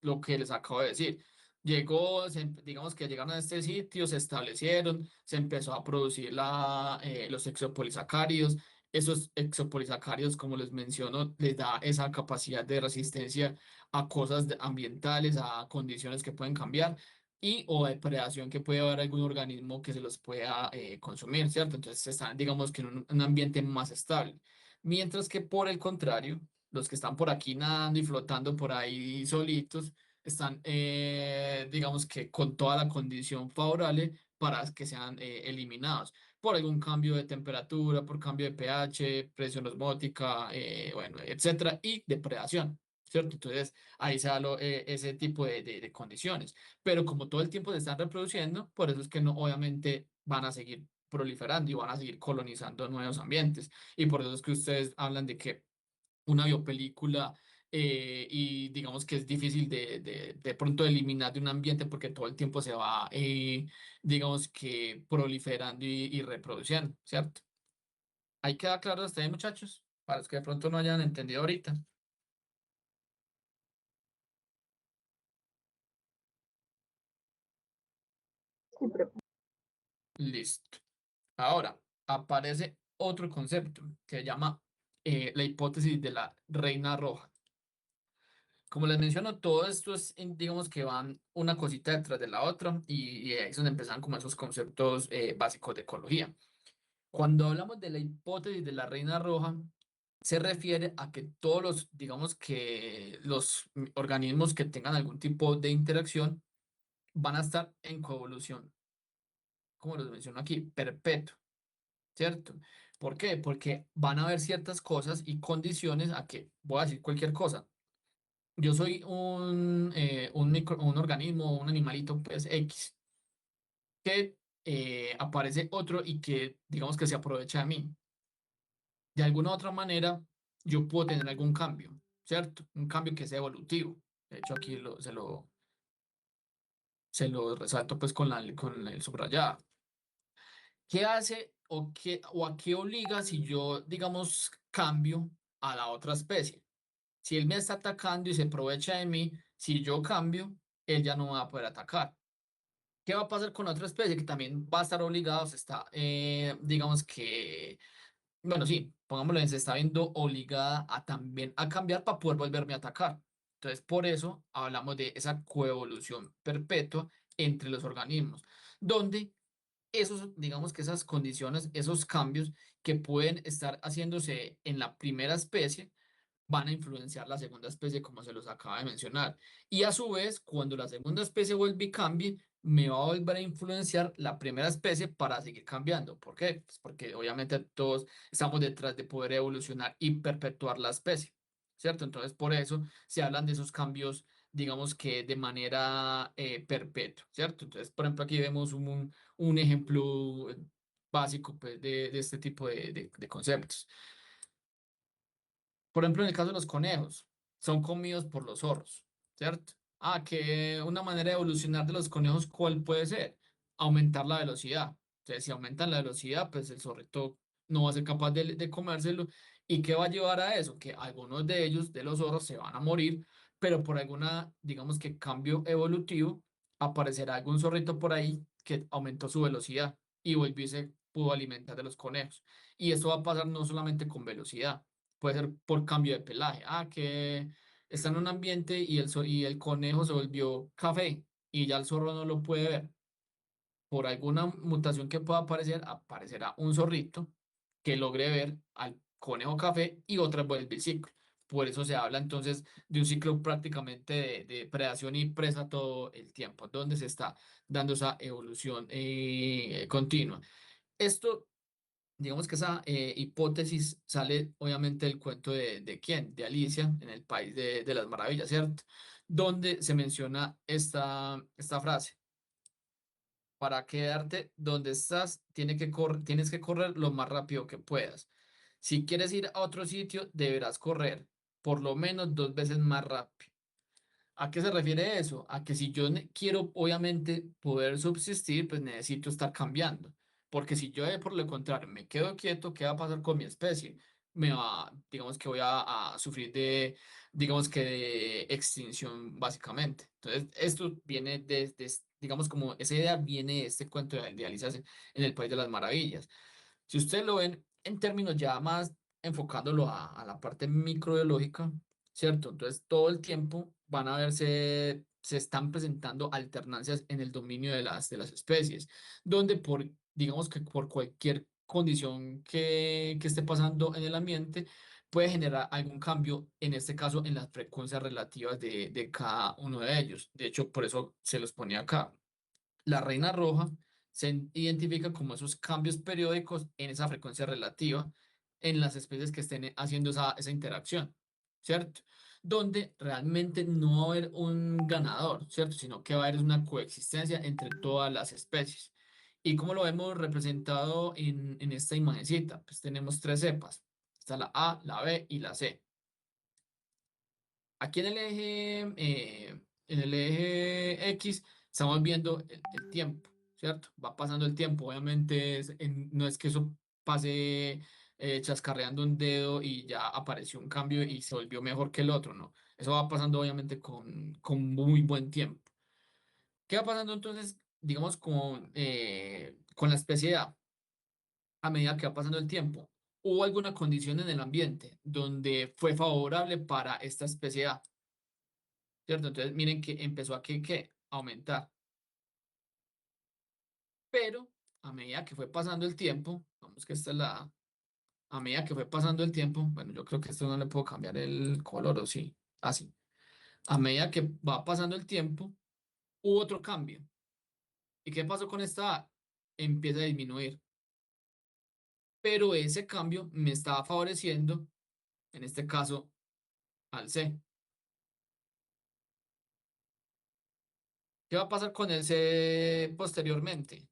lo que les acabo de decir, digamos que llegaron a este sitio, se establecieron, se empezó a producir los exopolisacáridos. Esos exopolisacáridos, como les menciono, les da esa capacidad de resistencia a cosas ambientales, a condiciones que pueden cambiar y o de predación que puede haber algún organismo que se los pueda consumir, ¿cierto? Entonces están, digamos que en un ambiente más estable. Mientras que por el contrario, los que están por aquí nadando y flotando por ahí solitos, están, digamos que con toda la condición favorable para que sean eliminados por algún cambio de temperatura, por cambio de pH, presión osmótica, bueno, etcétera, y depredación, ¿cierto? Entonces, ahí se da ese tipo de condiciones. Pero como todo el tiempo se están reproduciendo, por eso es que no, obviamente van a seguir proliferando y van a seguir colonizando nuevos ambientes. Y por eso es que ustedes hablan de que una biopelícula y digamos que es difícil de pronto eliminar de un ambiente porque todo el tiempo se va, digamos que proliferando y reproduciendo, ¿cierto? Ahí queda claro hasta ahí, muchachos, para los que de pronto no hayan entendido ahorita. Sí, profe. Listo. Ahora, aparece otro concepto que se llama la hipótesis de la reina roja. Como les menciono, todo esto es, digamos que van una cosita detrás de la otra y ahí es donde empiezan como esos conceptos básicos de ecología. Cuando hablamos de la hipótesis de la reina roja, se refiere a que todos los, digamos que los organismos que tengan algún tipo de interacción van a estar en coevolución, como les menciono aquí, perpetuo, ¿cierto? ¿Por qué? Porque van a haber ciertas cosas y condiciones a que, voy a decir cualquier cosa. Yo soy un organismo, un animalito, pues X, que aparece otro y que digamos que se aprovecha de mí. De alguna otra manera, yo puedo tener algún cambio, ¿cierto? Un cambio que sea evolutivo. De hecho, aquí se lo resalto pues con el subrayado. ¿Qué hace o a qué obliga si yo, digamos, cambio a la otra especie? Si él me está atacando y se aprovecha de mí, si yo cambio, él ya no me va a poder atacar. ¿Qué va a pasar con otra especie que también va a estar obligado, se está, digamos que, bueno, sí, pongámoslo en, se está viendo obligada a también a cambiar para poder volverme a atacar? Entonces, por eso hablamos de esa coevolución perpetua entre los organismos, donde esos, digamos que esas condiciones, esos cambios que pueden estar haciéndose en la primera especie, van a influenciar la segunda especie, como se los acaba de mencionar. Y a su vez, cuando la segunda especie vuelve y cambie, me va a volver a influenciar la primera especie para seguir cambiando. ¿Por qué? Pues porque obviamente todos estamos detrás de poder evolucionar y perpetuar la especie, ¿cierto? Entonces, por eso se hablan de esos cambios, digamos que de manera perpetua, ¿cierto? Entonces, por ejemplo, aquí vemos un ejemplo básico pues, de este tipo de conceptos. Por ejemplo, en el caso de los conejos, son comidos por los zorros, ¿cierto? Ah, que una manera de evolucionar de los conejos, ¿cuál puede ser? Aumentar la velocidad. Entonces, si aumentan la velocidad, pues el zorrito no va a ser capaz de comérselo. ¿Y qué va a llevar a eso? Que algunos de ellos, de los zorros, se van a morir, pero por alguna, digamos que cambio evolutivo, aparecerá algún zorrito por ahí que aumentó su velocidad y volvió y se pudo alimentar de los conejos. Y esto va a pasar no solamente con velocidad, puede ser por cambio de pelaje. Ah, que está en un ambiente y el conejo se volvió café y ya el zorro no lo puede ver. Por alguna mutación que pueda aparecer, aparecerá un zorrito que logre ver al conejo café y otra vuelve el ciclo. Por eso se habla entonces de un ciclo prácticamente de predación y presa todo el tiempo, donde se está dando esa evolución continua. Esto, digamos que esa hipótesis sale obviamente del cuento de quién, de Alicia en el País de las Maravillas, ¿cierto? Donde se menciona esta frase: para quedarte donde estás, tienes que correr lo más rápido que puedas. Si quieres ir a otro sitio, deberás correr por lo menos 2 veces más rápido. ¿A qué se refiere eso? A que si yo quiero, obviamente, poder subsistir, pues necesito estar cambiando. Porque si yo, por lo contrario, me quedo quieto, ¿qué va a pasar con mi especie? Digamos que voy a sufrir digamos que de extinción, básicamente. Entonces, esto viene digamos, como esa idea viene de este cuento de Alicia en el País de las Maravillas. Si ustedes lo ven en términos ya más enfocándolo a la parte microbiológica, ¿cierto? Entonces, todo el tiempo van a verse, se están presentando alternancias en el dominio de las especies, donde digamos que por cualquier condición que esté pasando en el ambiente, puede generar algún cambio, en este caso, en las frecuencias relativas de cada uno de ellos. De hecho, por eso se los ponía acá. La reina roja se identifica como esos cambios periódicos en esa frecuencia relativa en las especies que estén haciendo esa interacción, ¿cierto? Donde realmente no va a haber un ganador, ¿cierto? Sino que va a haber una coexistencia entre todas las especies. ¿Y cómo lo vemos representado en esta imagencita? Pues tenemos tres cepas. Está la A, la B y la C. Aquí en el eje X estamos viendo el tiempo, ¿cierto? Va pasando el tiempo. Obviamente no es que eso pase chascarreando un dedo y ya apareció un cambio y se volvió mejor que el otro, ¿no? Eso va pasando obviamente con muy buen tiempo. ¿Qué va pasando entonces, digamos, con la especie a medida que va pasando el tiempo? ¿Hubo alguna condición en el ambiente donde fue favorable para esta especie A? ¿Cierto? Entonces, miren que empezó a que aumentar, pero a medida que fue pasando el tiempo, vamos que esta es a medida que fue pasando el tiempo, bueno, yo creo que esto no le puedo cambiar el color, o sí, así. A medida que va pasando el tiempo, hubo otro cambio. ¿Y qué pasó con esta A? Empieza a disminuir, pero ese cambio me estaba favoreciendo, en este caso, al C. ¿Qué va a pasar con el C posteriormente?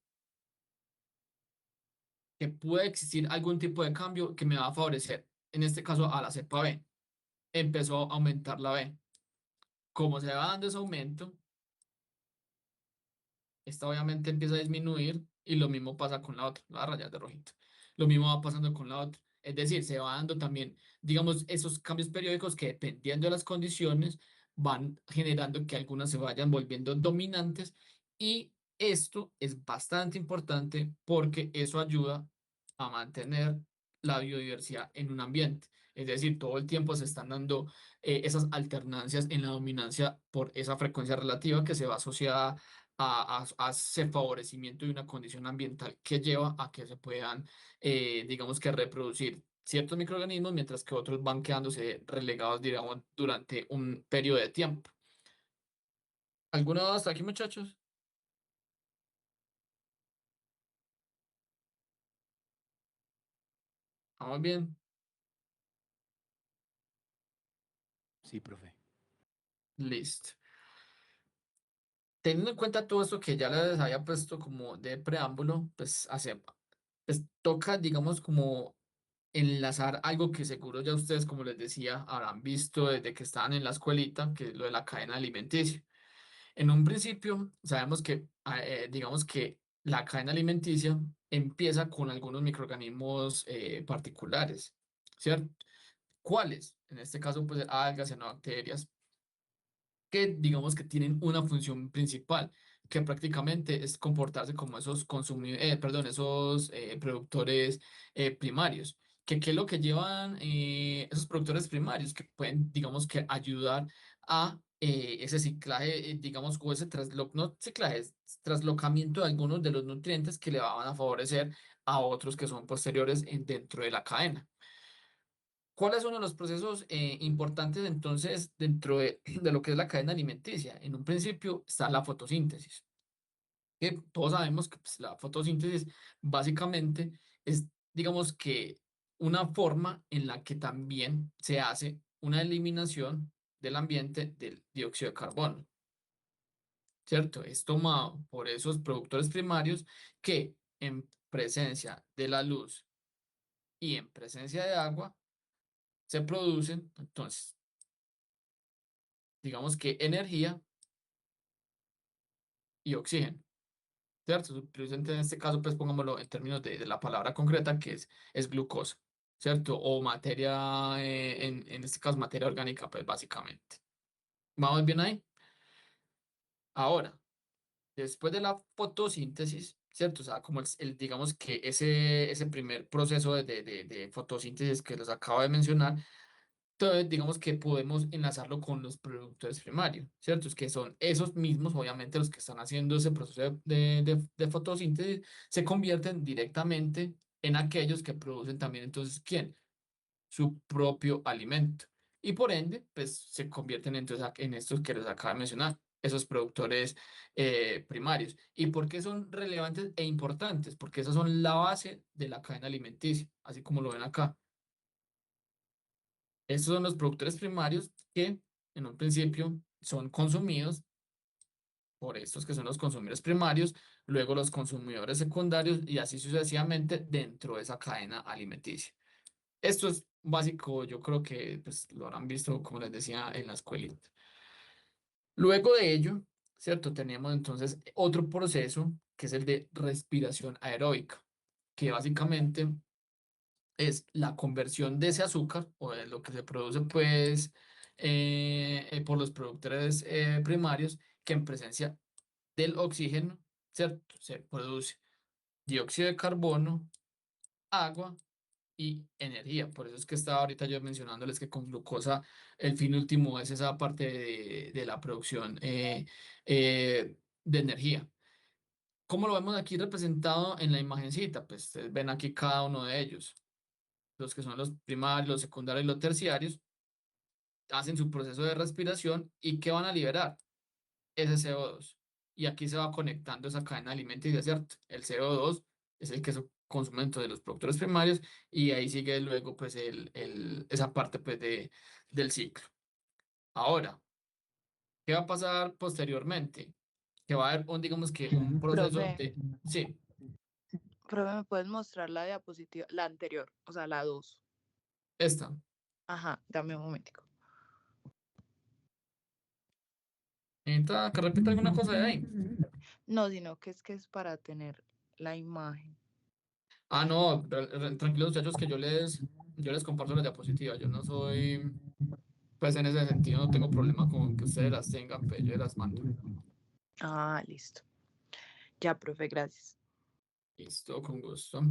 Que puede existir algún tipo de cambio que me va a favorecer, en este caso a la cepa B. Empezó a aumentar la B. Como se va dando ese aumento, esta obviamente empieza a disminuir y lo mismo pasa con la otra, la rayas de rojito. Lo mismo va pasando con la otra. Es decir, se va dando también, digamos, esos cambios periódicos que dependiendo de las condiciones van generando que algunas se vayan volviendo dominantes y esto es bastante importante porque eso ayuda a mantener la biodiversidad en un ambiente. Es decir, todo el tiempo se están dando esas alternancias en la dominancia por esa frecuencia relativa que se va asociada a ese favorecimiento de una condición ambiental que lleva a que se puedan, digamos que reproducir ciertos microorganismos, mientras que otros van quedándose relegados, digamos, durante un periodo de tiempo. ¿Alguno hasta aquí, muchachos? ¿Vamos bien? Sí, profe. Listo. Teniendo en cuenta todo esto que ya les había puesto como de preámbulo, pues toca, digamos, como enlazar algo que seguro ya ustedes, como les decía, habrán visto desde que estaban en la escuelita, que es lo de la cadena alimenticia. En un principio, sabemos que, digamos que la cadena alimenticia empieza con algunos microorganismos particulares, ¿cierto? ¿Cuáles? En este caso, pues algas, cianobacterias, que digamos que tienen una función principal, que prácticamente es comportarse como esos esos productores primarios. ¿Qué es lo que llevan esos productores primarios? Que pueden, digamos que ayudar a ese ciclaje, digamos, o ese no ciclaje, es traslocamiento de algunos de los nutrientes que le van a favorecer a otros que son posteriores dentro de la cadena. ¿Cuáles son los procesos importantes entonces dentro de lo que es la cadena alimenticia? En un principio está la fotosíntesis, que todos sabemos que pues, la fotosíntesis básicamente es, digamos que, una forma en la que también se hace una eliminación del ambiente del dióxido de carbono, ¿cierto? Es tomado por esos productores primarios que en presencia de la luz y en presencia de agua se producen, entonces, digamos que energía y oxígeno, ¿cierto? Presente en este caso, pues pongámoslo en términos de la palabra concreta, que es glucosa, ¿cierto? O materia, en este caso materia orgánica, pues básicamente. ¿Vamos bien ahí? Ahora, después de la fotosíntesis, ¿cierto? O sea, como digamos que ese primer proceso de fotosíntesis que les acabo de mencionar. Entonces, digamos que podemos enlazarlo con los productores primarios, ¿cierto? Es que son esos mismos, obviamente, los que están haciendo ese proceso de fotosíntesis, se convierten directamente en aquellos que producen también, entonces, ¿quién? su propio alimento. Y por ende, pues se convierten entonces en estos que les acabo de mencionar, esos productores primarios. ¿Y por qué son relevantes e importantes? Porque esas son la base de la cadena alimenticia, así como lo ven acá. Estos son los productores primarios que en un principio son consumidos por estos que son los consumidores primarios, luego los consumidores secundarios y así sucesivamente dentro de esa cadena alimenticia. Esto es básico, yo creo que pues, lo habrán visto, como les decía, en la escuelita. Luego de ello, ¿cierto? Tenemos entonces otro proceso que es el de respiración aeróbica, que básicamente es la conversión de ese azúcar o de lo que se produce pues por los productores primarios que en presencia del oxígeno, ¿cierto? Se produce dióxido de carbono, agua y energía. Por eso es que estaba ahorita yo mencionándoles que con glucosa el fin último es esa parte de la producción de energía. ¿Cómo lo vemos aquí representado en la imagencita? Pues ustedes ven aquí cada uno de ellos. Los que son los primarios, los secundarios y los terciarios hacen su proceso de respiración y ¿qué van a liberar? Ese CO2. Y aquí se va conectando esa cadena alimenticia, ¿cierto? El CO2 es el que se consume dentro de los productores primarios y ahí sigue luego pues esa parte pues del ciclo. Ahora, ¿qué va a pasar posteriormente? Que va a haber digamos que un proceso Profe, de... Sí, profe, ¿me puedes mostrar la diapositiva, la anterior, o sea, la 2? esta. Ajá, dame un momentico. Necesita que repita alguna cosa de ahí. No, sino que es para tener la imagen. Ah, no, tranquilos muchachos que yo les comparto las diapositivas. Yo no soy, pues en ese sentido no tengo problema con que ustedes las tengan, pues yo las mando. Ah, listo. Ya, profe, gracias. Listo, con gusto.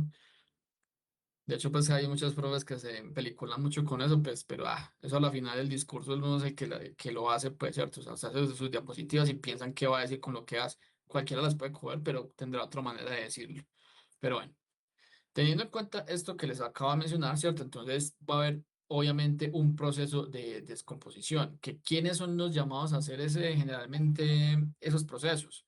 De hecho, pues hay muchas pruebas que se peliculan mucho con eso, pues, pero eso a la final del discurso uno es el que lo hace, pues, ¿cierto? O sea, se hace sus diapositivas y piensan qué va a decir con lo que hace. Cualquiera las puede coger, pero tendrá otra manera de decirlo. Pero bueno. Teniendo en cuenta esto que les acabo de mencionar, ¿cierto? Entonces va a haber obviamente un proceso de descomposición, que ¿quiénes son los llamados a hacer generalmente esos procesos?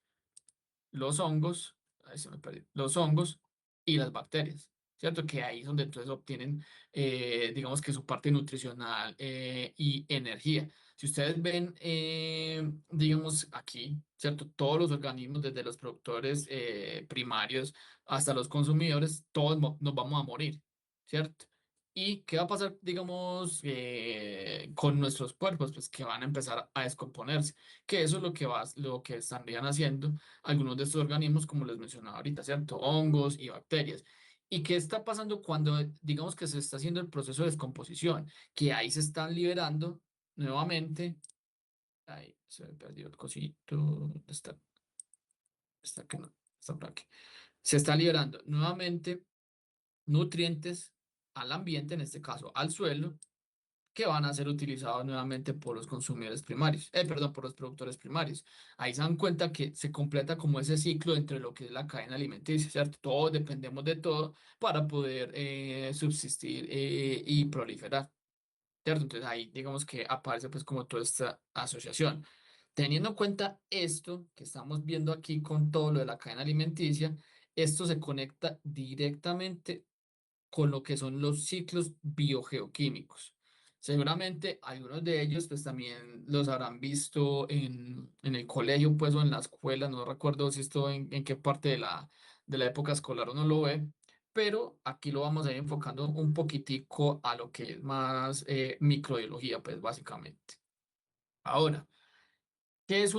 Los hongos, ahí se me perdió, los hongos y las bacterias, ¿cierto? Que ahí es donde entonces obtienen, digamos que su parte nutricional y energía. Si ustedes ven, digamos aquí, ¿cierto? Todos los organismos, desde los productores primarios hasta los consumidores, todos nos vamos a morir, ¿cierto? ¿Y qué va a pasar, digamos, con nuestros cuerpos? Pues que van a empezar a descomponerse, que eso es lo que estarían haciendo algunos de estos organismos, como les mencionaba ahorita, ¿cierto? Hongos y bacterias. ¿Y qué está pasando cuando, digamos que se está haciendo el proceso de descomposición? Que ahí se están liberando nuevamente. Ahí se me perdió el cosito. ¿Dónde está? Está que no, está por aquí. Se está liberando nuevamente nutrientes al ambiente, en este caso al suelo, que van a ser utilizados nuevamente por los consumidores primarios, perdón, por los productores primarios. Ahí se dan cuenta que se completa como ese ciclo entre lo que es la cadena alimenticia, ¿cierto? Todos dependemos de todo para poder subsistir y proliferar, ¿cierto? Entonces ahí digamos que aparece pues como toda esta asociación. Teniendo en cuenta esto que estamos viendo aquí con todo lo de la cadena alimenticia, esto se conecta directamente con lo que son los ciclos biogeoquímicos. Seguramente algunos de ellos pues también los habrán visto en el colegio pues o en la escuela, no recuerdo si esto en qué parte de la época escolar uno lo ve, pero aquí lo vamos a ir enfocando un poquitico a lo que es más microbiología pues básicamente. Ahora, ¿qué es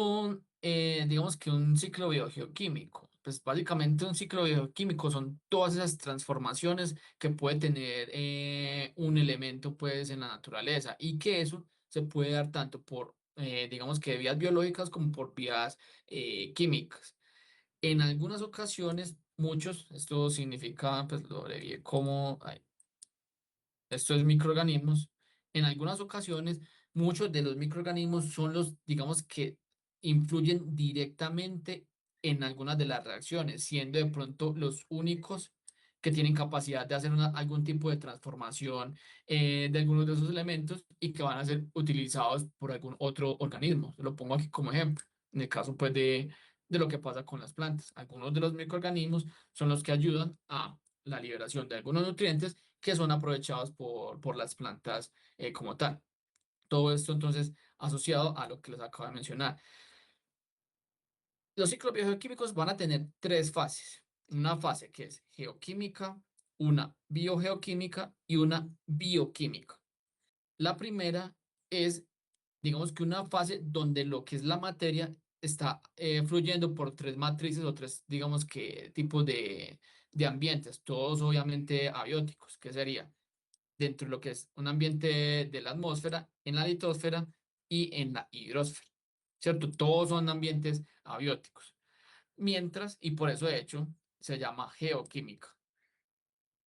digamos que un ciclo biogeoquímico? Pues básicamente un ciclo biogeoquímico son todas esas transformaciones que puede tener un elemento pues en la naturaleza y que eso se puede dar tanto por, digamos que vías biológicas como por vías químicas. En algunas ocasiones, esto significa, pues lo abrevié como, estos microorganismos, en algunas ocasiones, muchos de los microorganismos son los, digamos que influyen directamente en algunas de las reacciones, siendo de pronto los únicos que tienen capacidad de hacer algún tipo de transformación de algunos de esos elementos y que van a ser utilizados por algún otro organismo. Lo pongo aquí como ejemplo. En el caso pues de lo que pasa con las plantas. Algunos de los microorganismos son los que ayudan a la liberación de algunos nutrientes que son aprovechados por las plantas como tal. Todo esto entonces asociado a lo que les acabo de mencionar. Los ciclos biogeoquímicos van a tener tres fases. Una fase que es geoquímica, una biogeoquímica y una bioquímica. La primera es, digamos que una fase donde lo que es la materia está fluyendo por tres matrices o tres, digamos que tipos de ambientes, todos obviamente abióticos, que sería dentro de lo que es un ambiente de la atmósfera, en la litosfera y en la hidrosfera, ¿cierto? Todos son ambientes abióticos. Mientras, y por eso de hecho, se llama geoquímica,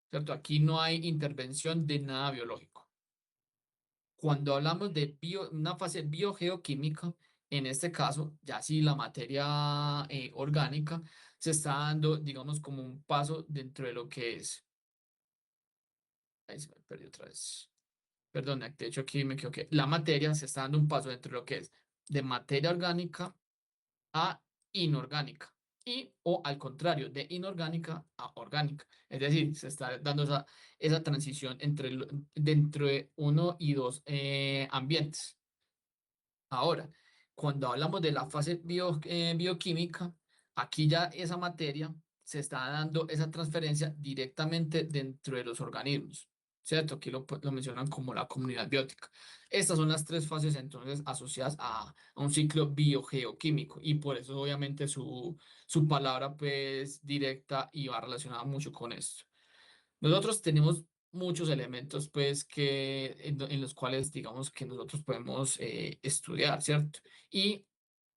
¿cierto? Aquí no hay intervención de nada biológico. Cuando hablamos de una fase biogeoquímica, en este caso, ya sí la materia orgánica se está dando, digamos, como un paso dentro de lo que es. Ahí se me perdió otra vez. Perdón, de hecho aquí me equivoqué. La materia se está dando un paso dentro de lo que es de materia orgánica a inorgánica y o al contrario, de inorgánica a orgánica. Es decir, se está dando esa transición dentro de uno y dos ambientes. Ahora, cuando hablamos de la fase bioquímica, aquí ya esa materia se está dando esa transferencia directamente dentro de los organismos, ¿cierto? Aquí lo mencionan como la comunidad biótica. Estas son las tres fases entonces asociadas a un ciclo biogeoquímico y por eso obviamente su palabra pues directa y va relacionada mucho con esto. Nosotros tenemos muchos elementos, pues, en los cuales, digamos, que nosotros podemos estudiar, ¿cierto? Y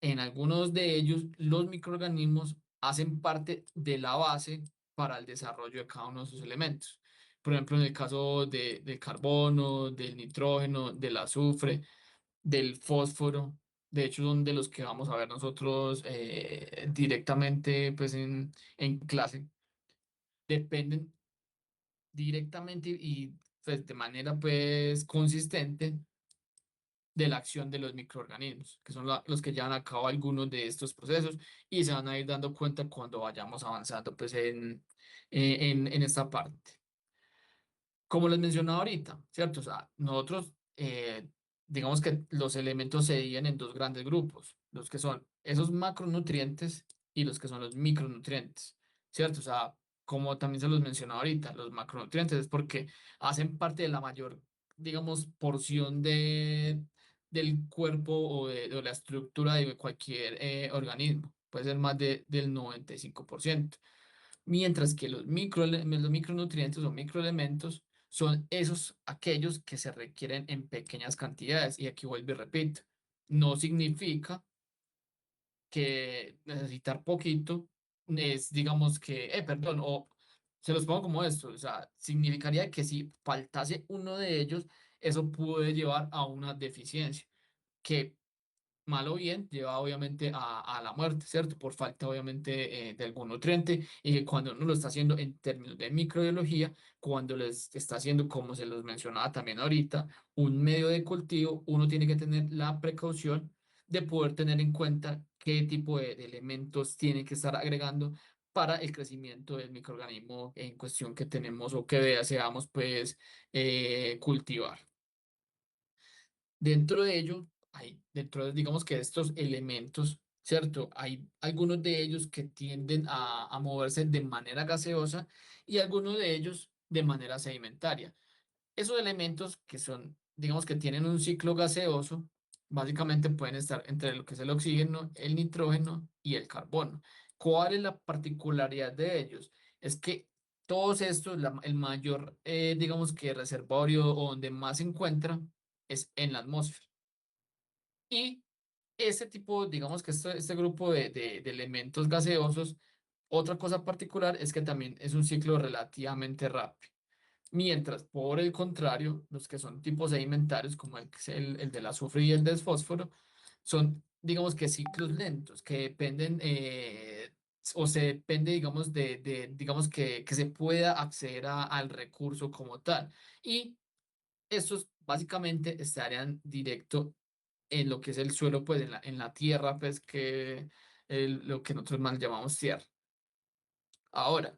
en algunos de ellos, los microorganismos hacen parte de la base para el desarrollo de cada uno de sus elementos. Por ejemplo, en el caso del carbono, del nitrógeno, del azufre, del fósforo, de hecho, son de los que vamos a ver nosotros directamente, pues, en clase. Dependen directamente y pues, de manera pues consistente de la acción de los microorganismos, que son los que llevan a cabo algunos de estos procesos y se van a ir dando cuenta cuando vayamos avanzando pues en esta parte. Como les mencionaba ahorita, ¿cierto? O sea, nosotros, digamos que los elementos se dividen en dos grandes grupos, los que son esos macronutrientes y los que son los micronutrientes, ¿cierto? O sea, como también se los mencionaba ahorita, los macronutrientes es porque hacen parte de la mayor, digamos, porción del cuerpo o de la estructura de cualquier organismo, puede ser más del 95%. Mientras que los micronutrientes o microelementos son aquellos que se requieren en pequeñas cantidades. Y aquí vuelvo y repito, no significa que necesitar poquito es, digamos que, perdón, o se los pongo como esto, o sea, significaría que si faltase uno de ellos, eso puede llevar a una deficiencia, que mal o bien, lleva obviamente a la muerte, ¿cierto? Por falta obviamente de algún nutriente y que cuando uno lo está haciendo en términos de microbiología, cuando les está haciendo, como se los mencionaba también ahorita, un medio de cultivo, uno tiene que tener la precaución de poder tener en cuenta qué tipo de elementos tiene que estar agregando para el crecimiento del microorganismo en cuestión que tenemos o que deseamos pues cultivar. Dentro de ello, dentro de, digamos que estos elementos, ¿cierto? Hay algunos de ellos que tienden a moverse de manera gaseosa y algunos de ellos de manera sedimentaria. Esos elementos que son, digamos que tienen un ciclo gaseoso, básicamente pueden estar entre lo que es el oxígeno, el nitrógeno y el carbono. ¿Cuál es la particularidad de ellos? Es que todos estos, el mayor, digamos que reservorio o donde más se encuentra es en la atmósfera. Y este tipo, digamos que este grupo de elementos gaseosos, otra cosa particular es que también es un ciclo relativamente rápido. Mientras, por el contrario, los que son tipos sedimentarios, como el del azufre y el del fósforo, son, digamos que ciclos lentos, que dependen o se depende, digamos, digamos que se pueda acceder al recurso como tal. Y estos básicamente estarían directo en lo que es el suelo, pues en la tierra, pues que lo que nosotros mal llamamos tierra. Ahora,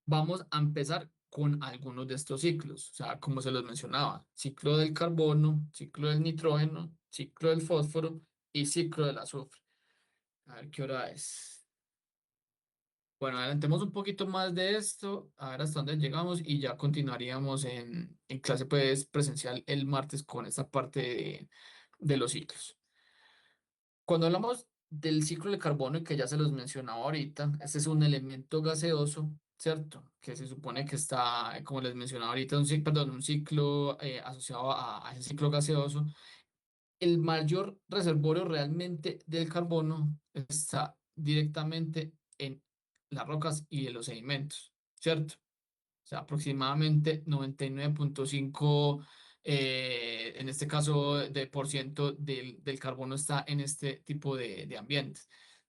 vamos a empezar con algunos de estos ciclos, o sea, como se los mencionaba, ciclo del carbono, ciclo del nitrógeno, ciclo del fósforo y ciclo del azufre. A ver qué hora es. Bueno, adelantemos un poquito más de esto, a ver hasta dónde llegamos y ya continuaríamos en clase pues, presencial el martes con esta parte de los ciclos. Cuando hablamos del ciclo de carbono, y que ya se los mencionaba ahorita, este es un elemento gaseoso, ¿cierto? Que se supone que está, como les mencionaba ahorita, un ciclo asociado a ese ciclo gaseoso. El mayor reservorio realmente del carbono está directamente en las rocas y en los sedimentos, ¿cierto? O sea, aproximadamente 99,5, en este caso, de por ciento del carbono está en este tipo de ambientes.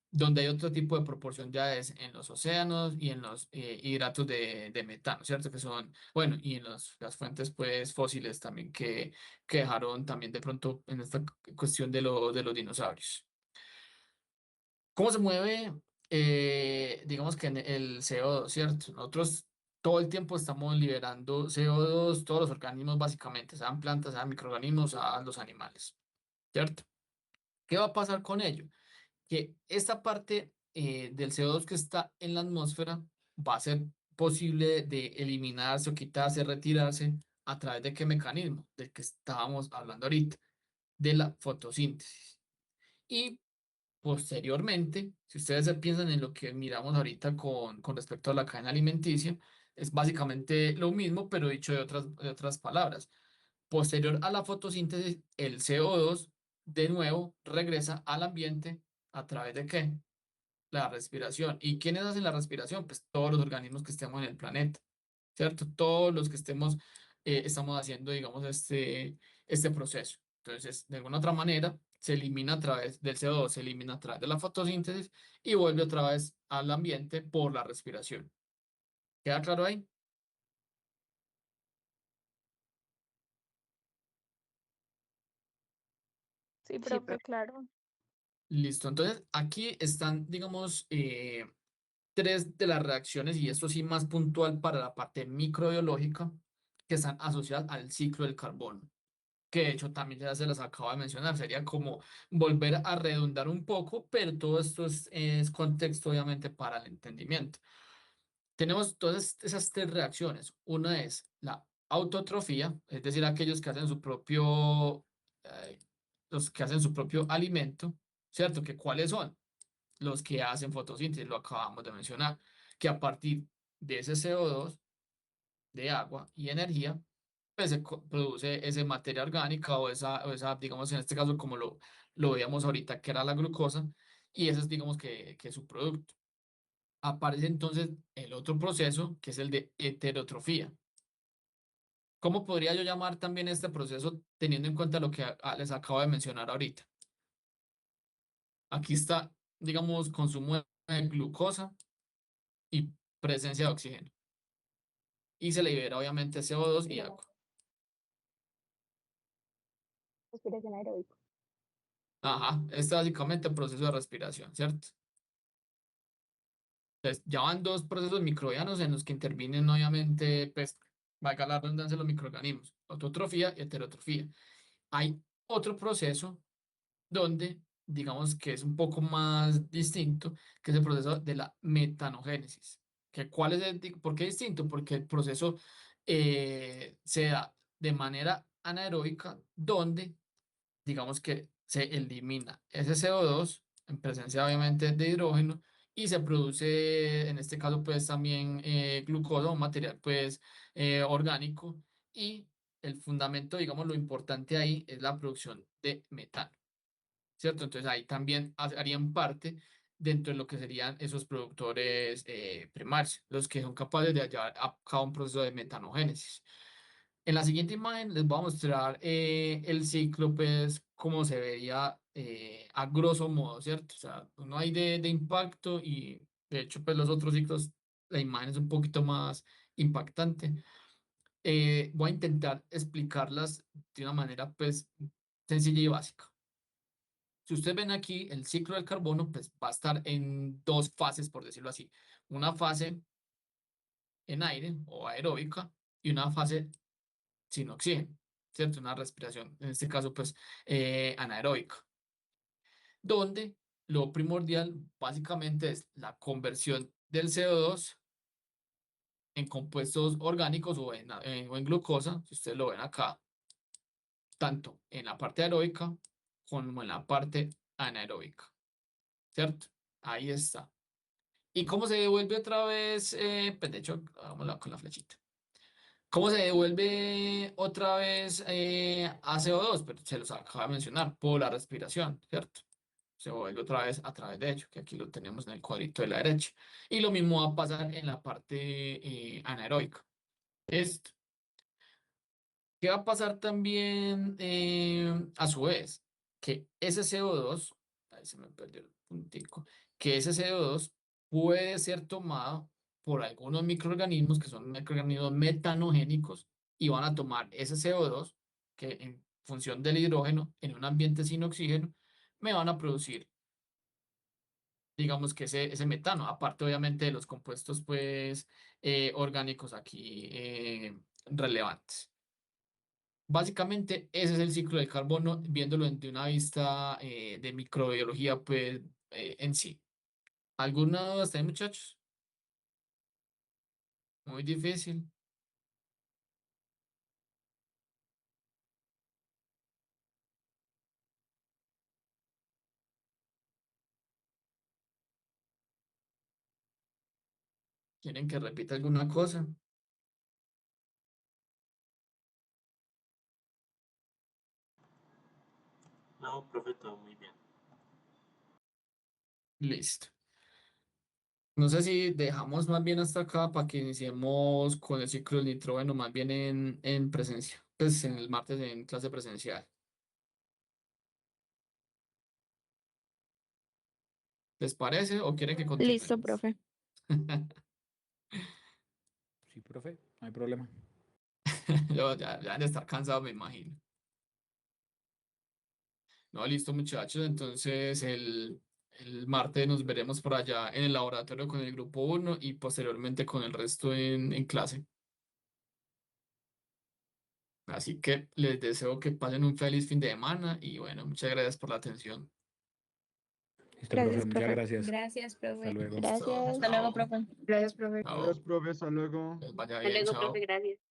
Donde hay otro tipo de proporción ya es en los océanos y en los hidratos de metano, ¿cierto? Que son, bueno, y en las fuentes pues fósiles también que dejaron también de pronto en esta cuestión de los dinosaurios. ¿Cómo se mueve, digamos que en el CO2, ¿cierto? Nosotros todo el tiempo estamos liberando CO2, todos los organismos básicamente, sean plantas, sean microorganismos, sean los animales, ¿cierto? ¿Qué va a pasar con ello? Que esta parte del CO2 que está en la atmósfera va a ser posible de eliminarse o quitarse, retirarse a través de qué mecanismo, del que estábamos hablando ahorita, de la fotosíntesis. Y posteriormente, si ustedes se piensan en lo que miramos ahorita con respecto a la cadena alimenticia, es básicamente lo mismo, pero dicho de otras palabras. Posterior a la fotosíntesis, el CO2 de nuevo regresa al ambiente a través de ¿qué? La respiración. ¿Y quiénes hacen la respiración? Pues todos los organismos que estemos en el planeta, ¿cierto? Todos los que estamos haciendo, digamos, este proceso. Entonces, de alguna otra manera, se elimina a través del CO2, se elimina a través de la fotosíntesis y vuelve otra vez al ambiente por la respiración. ¿Queda claro ahí? Sí, Sí, profe, claro. Listo. Entonces, aquí están, digamos, tres de las reacciones, y esto sí más puntual para la parte microbiológica, que están asociadas al ciclo del carbono, que de hecho también ya se las acabo de mencionar, sería como volver a redundar un poco, pero todo esto es contexto obviamente para el entendimiento. Tenemos todas esas tres reacciones. Una es la autotrofía, es decir, aquellos que hacen eh, los que hacen su propio alimento, ¿cierto? ¿Que cuáles son? Los que hacen fotosíntesis, lo acabamos de mencionar, que a partir de ese CO2, de agua y energía, pues produce esa materia orgánica o esa, digamos, en este caso, como lo veíamos ahorita, que era la glucosa, y ese es, digamos, que es su producto. Aparece entonces el otro proceso, que es el de heterotrofía. ¿Cómo podría yo llamar también este proceso teniendo en cuenta lo que les acabo de mencionar ahorita? Aquí está, digamos, consumo de glucosa y presencia de oxígeno. Y se libera obviamente CO2 y agua. Respiración aeróbica. Ajá, este es básicamente el proceso de respiración, ¿cierto? Entonces, ya van dos procesos microbianos en los que intervienen, obviamente, pues, valga la redundancia, los microorganismos, autotrofía y heterotrofía. Hay otro proceso donde, digamos que es un poco más distinto, que es el proceso de la metanogénesis. ¿Cuál es por qué es distinto? Porque el proceso se da de manera anaeróbica, donde digamos que se elimina ese CO2 en presencia obviamente de hidrógeno y se produce en este caso pues también glucosa, un material pues orgánico, y el fundamento, digamos, lo importante ahí es la producción de metano, ¿cierto? Entonces ahí también harían parte dentro de lo que serían esos productores primarios, los que son capaces de llevar a cabo un proceso de metanogénesis. En la siguiente imagen les voy a mostrar el ciclo, pues, cómo se vería a grosso modo, ¿cierto? O sea, uno hay de impacto y de hecho, pues los otros ciclos, la imagen es un poquito más impactante. Voy a intentar explicarlas de una manera, pues, sencilla y básica. Si ustedes ven aquí, el ciclo del carbono, pues, va a estar en dos fases, por decirlo así. Una fase en aire o aeróbica y una fase sin oxígeno, ¿cierto? Una respiración, en este caso, pues, anaeróbica, donde lo primordial básicamente es la conversión del CO2 en compuestos orgánicos o en glucosa, si ustedes lo ven acá, tanto en la parte aeróbica como en la parte anaeróbica, ¿cierto? Ahí está. ¿Y cómo se devuelve otra vez? Pues de hecho, hagámoslo con la flechita. ¿Cómo se devuelve otra vez a CO2? Pero se los acaba de mencionar, por la respiración, ¿cierto? Se vuelve otra vez a través de ello, que aquí lo tenemos en el cuadrito de la derecha. Y lo mismo va a pasar en la parte anaeróbica. Esto. ¿Qué va a pasar también a su vez? Que ese CO2, ahí se me perdió el puntico, que ese CO2 puede ser tomado por algunos microorganismos que son microorganismos metanogénicos y van a tomar ese CO2 que en función del hidrógeno en un ambiente sin oxígeno me van a producir, digamos que ese metano, aparte obviamente de los compuestos pues orgánicos aquí relevantes. Básicamente, ese es el ciclo del carbono, viéndolo de una vista de microbiología, pues, en sí. ¿Alguna duda hasta ahí, muchachos? Muy difícil. ¿Quieren que repita alguna cosa? No, profe, todo muy bien. Listo. No sé si dejamos más bien hasta acá para que iniciemos con el ciclo del nitrógeno, más bien en presencia, pues en el martes en clase presencial. ¿Les parece o quieren que Listo, continuemos? profe. Sí, profe, no hay problema. Ya han de estar cansados, me imagino. No, listo, muchachos. Entonces, el martes nos veremos por allá en el laboratorio con el grupo 1 y posteriormente con el resto en clase. Así que les deseo que pasen un feliz fin de semana y bueno, muchas gracias por la atención. Listo, Gracias, profe, muchas profe. gracias. Gracias, Hasta profe. luego. Listo, Gracias. Hasta luego, chao. profe. Gracias, profe. Chao. Adiós, profe, hasta luego. Les vaya Hasta bien, luego, chao. profe, gracias.